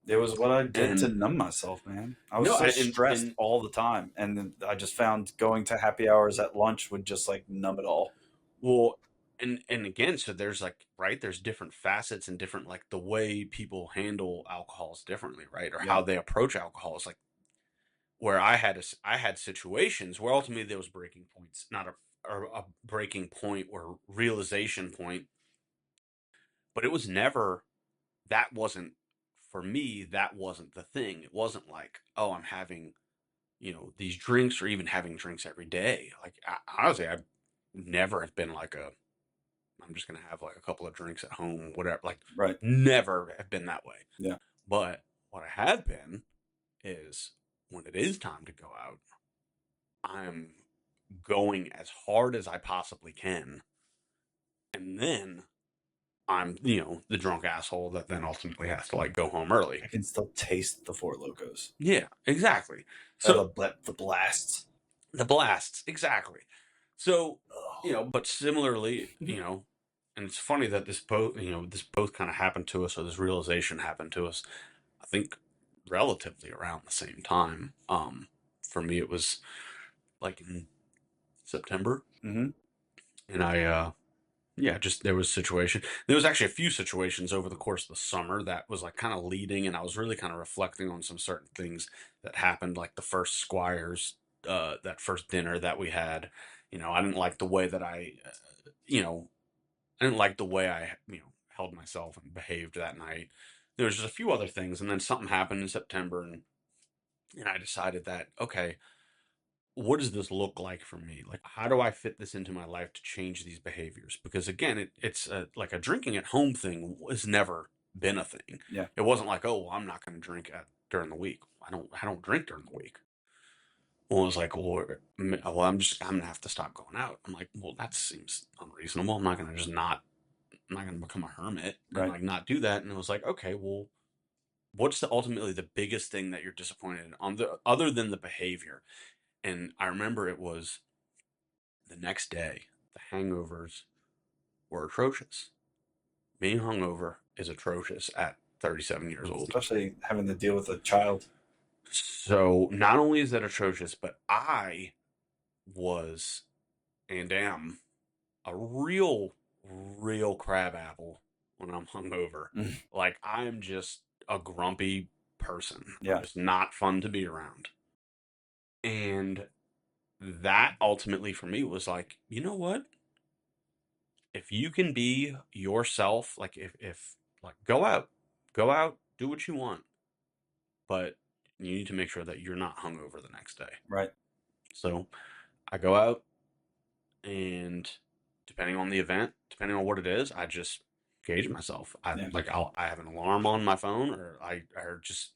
It was what I did to and numb myself, man. I was no, so stressed and all the time, and then I just found going to happy hours at lunch would just like numb it all. well, and again, so there's like right, there's different facets and different like the way people handle alcohols differently, right, or Yeah, how they approach alcohol is like where I had situations where ultimately there was breaking points, not a breaking point or realization point, but it was never that wasn't for me. That wasn't the thing. It wasn't like, oh, I'm having these drinks or even having drinks every day. Like honestly, I never have been like a I'm just gonna have like a couple of drinks at home, whatever. Like right. never have been that way. Yeah, But what I have been is when it is time to go out, I'm going as hard as I possibly can. And then I'm, the drunk asshole that then ultimately has to like go home early. I can still taste the Four Locos. Yeah, exactly. So The blasts. the blasts, exactly. So, Oh. but similarly, and it's funny that this both kind of happened to us, or this realization happened to us, I think relatively around the same time. For me, it was like in September, Mm-hmm. and yeah, just there was a situation. There was actually a few situations over the course of the summer that was like kind of leading, and I was really kind of reflecting on some certain things that happened, like the first Squires, that first dinner that we had. I didn't like the way that you know, I didn't like the way I, held myself and behaved that night. There was just a few other things, and then something happened in September, and I decided that okay, what does this look like for me? Like, how do I fit this into my life to change these behaviors? Because again, it's like a drinking at home thing has never been a thing. Yeah, It wasn't like, oh, well, I'm not going to drink during the week. I don't drink during the week. Well, it was like, well, I'm gonna have to stop going out. I'm like, well, that seems unreasonable. I'm not gonna I'm not gonna become a hermit and right. like not do that. And it was like, okay, well, what's ultimately the biggest thing that you're disappointed in on the other than the behavior? And I remember it was the next day, the hangovers were atrocious. Being hungover is atrocious at 37 years old. Especially having to deal with a child. So not only is that atrocious, but I was and am a real crab apple when I'm hungover. Mm. Like I'm just a grumpy person. I'm Yeah, just not fun to be around. And that ultimately for me was like, you know what? If you can be yourself, like if like go out, do what you want, but you need to make sure that you're not hungover the next day. right. So I go out and depending on the event, depending on what it is, I just gauge myself. Yeah. I have an alarm on my phone, or just,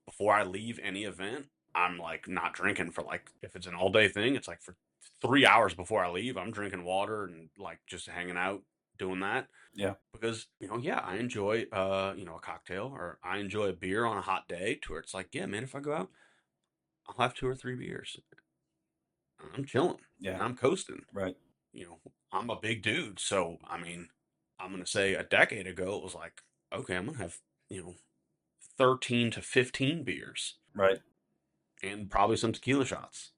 before I leave any event, I'm like not drinking for, like, if it's an all day thing, it's like for 3 hours before I leave, I'm drinking water and like just hanging out doing that. Yeah. Because, yeah, I enjoy a cocktail, or I enjoy a beer on a hot day, to where it's like, yeah, man, if I go out, I'll have 2 or 3 beers. I'm chilling Yeah. and I'm coasting. Right. You know, I'm a big dude, so I mean, I'm gonna say a decade ago it was like, okay, I'm gonna have, you know, 13 to 15 beers Right. and probably some tequila shots.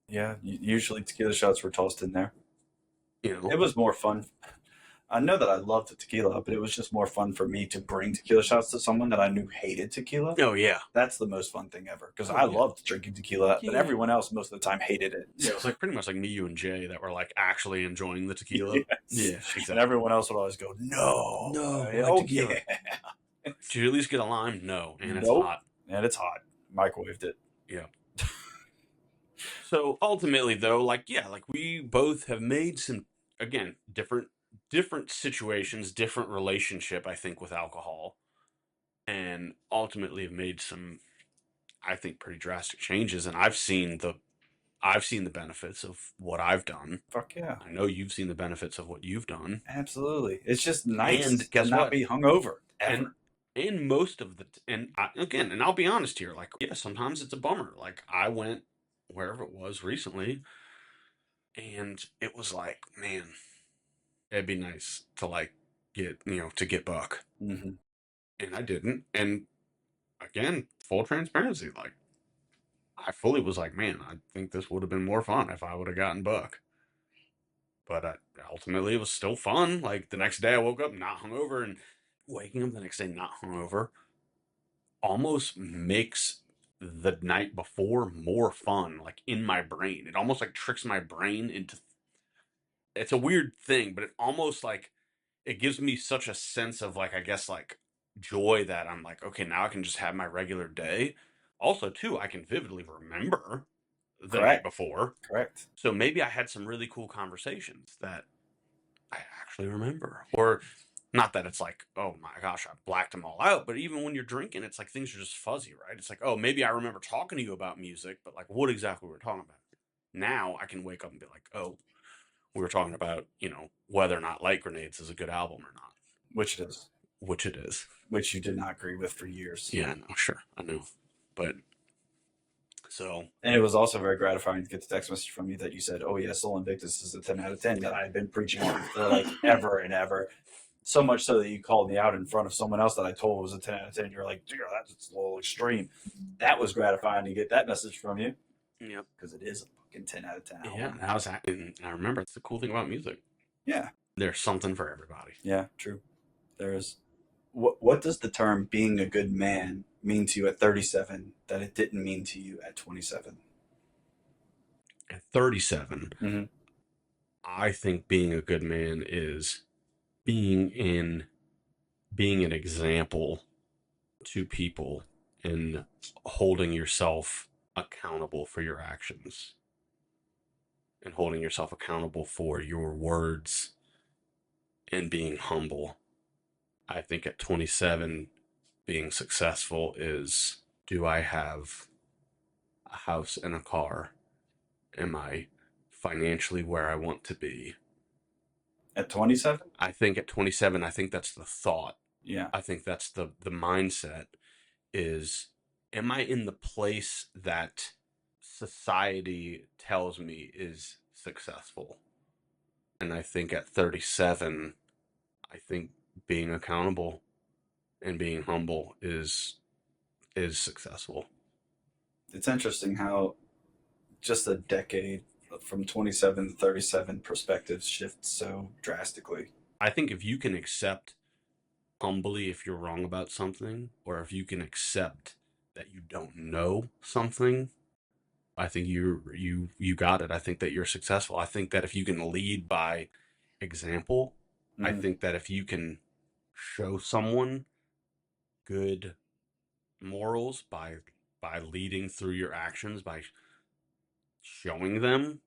Yeah. Usually tequila shots were tossed in there. You It know, was more fun. I know that I loved the tequila, but it was just more fun for me to bring tequila shots to someone that I knew hated tequila. oh yeah, That's the most fun thing ever because oh I yeah, loved drinking tequila, but yeah. everyone else most of the time hated it. Yeah, it was like pretty much like me, you, and Jay that were like actually enjoying the tequila. Yes. Yeah, And exactly. everyone else would always go, no. No, I like Oh, tequila. yeah. Did you at least get a lime? No, and it's Nope. hot. And it's hot. Microwaved it. Yeah. So ultimately, though, like, yeah, like we both have made some, again, different situations, different relationship, I think, with alcohol, and ultimately have made some, I think, pretty drastic changes. And I've seen the benefits of what I've done. Fuck yeah. I know you've seen the benefits of what you've done. Absolutely. It's just nice And to guess not what? be hungover And ever. most of the again, and I'll be honest here, like, yeah, sometimes it's a bummer. Like, I went wherever it was recently, and it was like, man, it'd be nice to like get buck, Hmm. and I didn't. And again, full transparency, like, I fully was like, man, I think this would have been more fun if I would have gotten buck. But ultimately, it was still fun. Like, the next day, I woke up not hungover, and waking up the next day not hungover almost makes the night before more fun. Like, in my brain, it almost like tricks my brain into. It's a weird thing, but it almost like it gives me such a sense of, like, I guess, like, joy, that I'm like, okay, now I can just have my regular day. Also, too, I can vividly remember the night Correct. before. Correct. So maybe I had some really cool conversations that I actually remember. Or, not that it's like, oh my gosh, I blacked them all out, but even when you're drinking, it's like things are just fuzzy, right? It's like, oh, maybe I remember talking to you about music, but like, what exactly were we talking about? Now I can wake up and be like, oh, we were talking about, whether or not Light Grenades is a good album or not, Which it is. which it is. Which you did not agree with for years. Yeah, no, sure, I know. But so, And it was also very gratifying to get the text message from you that you said, "Oh yeah, Soul Invictus is a 10 out of 10 that I've been preaching on for like ever and ever." So much so that you called me out in front of someone else that I told was a 10 out of 10. You're like, "Dude, that's a little extreme." That was gratifying to get that message from you yep. because it is a fucking 10 out of 10 Yeah, album. and I remember, it's the cool thing about music. Yeah, There's something for everybody. yeah, true. There is. What does the term "being a good man" mean to you at 37 that it didn't mean to you at 27? At 37, Mm-hmm. I think being a good man is being in being an example to people, and holding yourself accountable for your actions, and holding yourself accountable for your words, and being humble. I think at 27, being successful is, do I have a house and a car? Am I financially where I want to be? At 27? I think at 27, I think that's the thought. Yeah, I think that's the mindset is, am I in the place that society tells me is successful? And I think at 37, I think being accountable and being humble is successful. it's interesting how just a decade from 27 to 37 perspectives shift so drastically. I think if you can accept humbly if you're wrong about something, or if you can accept that you don't know something, I think you got it. I think that you're successful. I think that if you can lead by example, I Mm, think that if you can show someone good morals by leading through your actions, by showing them,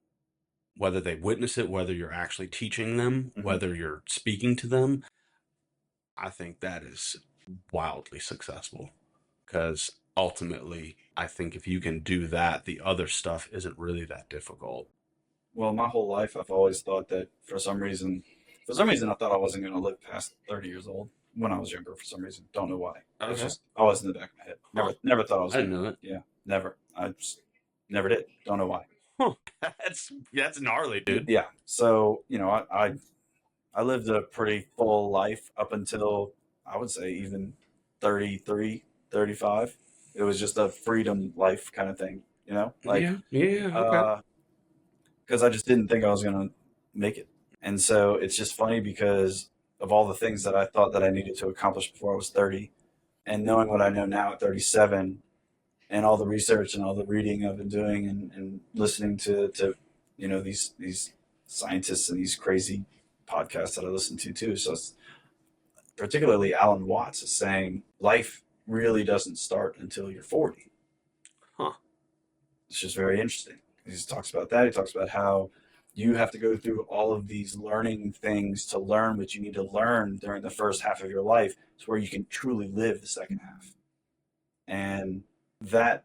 whether they witness it, whether you're actually teaching them, Hmm. whether you're speaking to them, I think that is wildly successful. Because ultimately, I think if you can do that, the other stuff isn't really that difficult. Well, my whole life, I've always thought that for some reason, I thought I wasn't going to live past 30 years old when I was younger. For some reason, don't know why. It's Okay. just always in the back of my head. Huh. Never thought I was I going didn't to. know that. Yeah, never. I just never did. Don't know why. Huh. That's gnarly, dude. Yeah. So I lived a pretty full life up until I would say even 33, 35. It was just a freedom life kind of thing, like, Yeah. Yeah. Okay. uh, because I just didn't think I was going to make it. And so it's just funny because of all the things that I thought that I needed to accomplish before I was 30 and knowing what I know now at 37 and all the research and all the reading I've been doing and listening to these scientists and these crazy podcasts that I listen to too. So it's, particularly Alan Watts is saying life really doesn't start until you're 40. Huh. It's just very interesting. He just talks about that. He talks about how you have to go through all of these learning things to learn what you need to learn during the first half of your life to where you can truly live the second half. And that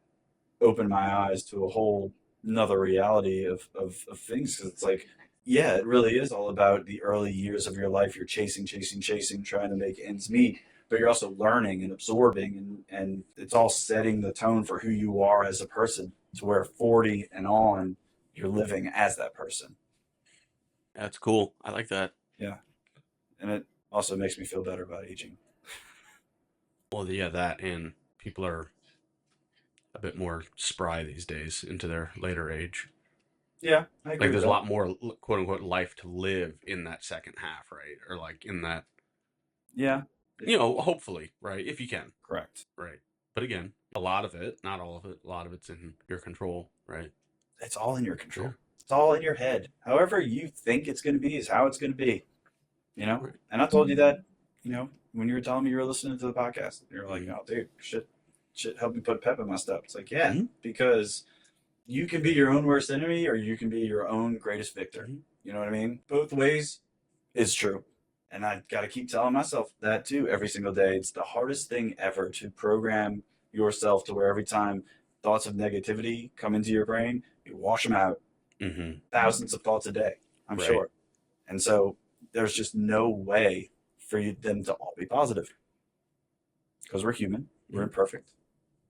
opened my eyes to a whole another reality of things. Because it's like, yeah, it really is all about the early years of your life. You're chasing, trying to make ends meet, but you're also learning and absorbing, and it's all setting the tone for who you are as a person to where 40 and on, you're living as that person. That's cool. I like that. Yeah. And it also makes me feel better about aging. Well, yeah, that and people are a bit more spry these days into their later age. Yeah, I Like agree with there's a that. lot more quote unquote life to live in that second half, right? Or like in that, Yeah, hopefully, right? If you can, correct. right? But again, a lot of it, not all of it, a lot of it's in your control, right? It's all in your Yeah. control. It's all in your head. However you think it's going to be is how it's going to be. Right. And I told you that, when you were telling me you were listening to the podcast. You're like, Mm-hmm. oh, dude, shit, help me put pep in my step. It's like, yeah, Mm-hmm. because you can be your own worst enemy or you can be your own greatest victor. Mm-hmm. You know what I mean? Both ways is true. And I got to keep telling myself that too every single day. It's the hardest thing ever to program yourself to where every time thoughts of negativity come into your brain, you wash them out. Mm-hmm. Thousands of thoughts a day, I'm Right. sure. And so there's just no way for them to all be positive because we're human, we're Mm-hmm. imperfect.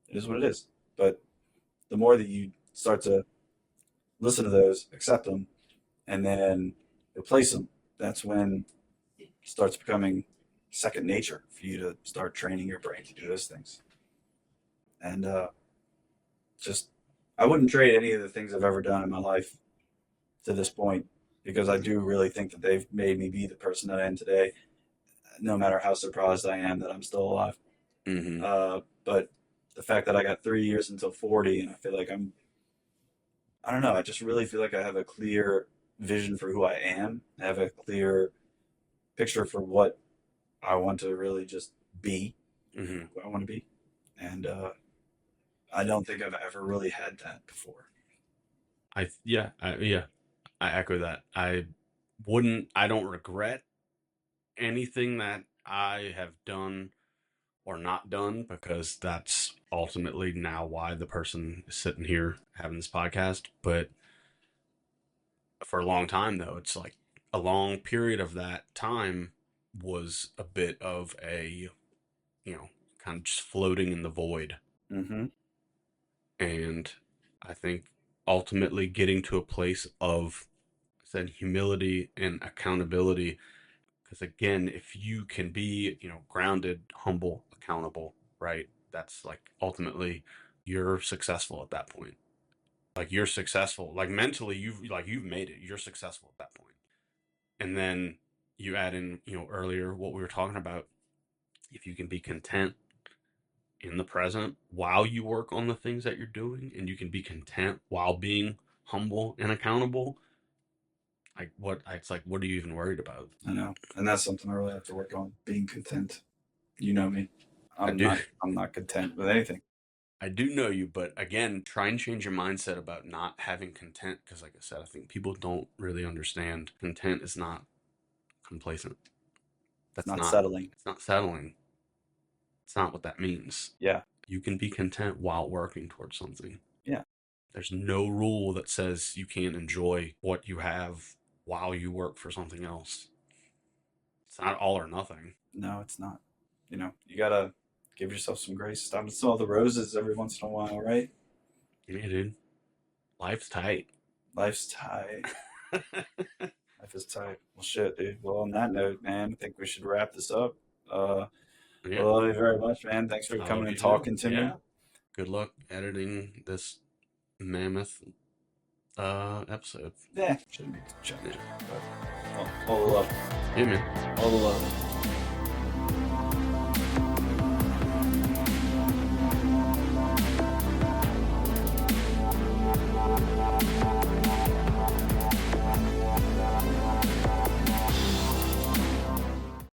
It is what it is. But the more that you start to listen to those, accept them, and then replace them, that's when it starts becoming second nature for you to start training your brain to do those things. And just, I wouldn't trade any of the things I've ever done in my life to this point because I do really think that they've made me be the person that I am today, no matter how surprised I am that I'm still alive. Mm-hmm. But the fact that I got 3 years until 40, and I feel like I don't know, I just really feel like I have a clear vision for who I am. I have a clear picture for what I want to really just be, Mm-hmm. who I want to be. And I don't think I've ever really had that before. Yeah, I echo that. I don't regret anything that I have done or not done because that's ultimately now why the person is sitting here having this podcast. But for a long time, though, it's like a long period of that time was a bit of a, you know, kind of just floating in the void. Mm-hmm. And I think ultimately getting to a place of, I said, humility and accountability. Because again, if you can be, grounded, humble, accountable, right? That's like ultimately you're successful at that point. Like you're successful, like mentally, you've made it. You're successful at that point. And then you add in, earlier what we were talking about. If you can be content in the present while you work on the things that you're doing, and you can be content while being humble and accountable, like what are you even worried about? I know, and that's something I really have to work on. Being content. You know me. I do. I'm not content with anything. I do know you, but again, try and change your mindset about not having content. Because, like I said, I think people don't really understand content is not complacent. It's That's not not, settling. it's not settling. It's not what that means. Yeah. You can be content while working towards something. Yeah. There's no rule that says you can't enjoy what you have while you work for something else. It's not all or nothing. No, it's not. You gotta give yourself some grace. Stop and smell the roses every once in a while, right? Yeah, dude. Life's tight. Life's tight. Life is tight. Well, shit, dude. Well, on that note, man, I think we should wrap this up. Uh, I Yeah. love you very much, man. Thanks for I coming love and you too. talking to me. Yeah. Good luck editing this mammoth episode. Yeah, shouldn't be too Yeah. challenging, but all the love. Yeah, man. All the love.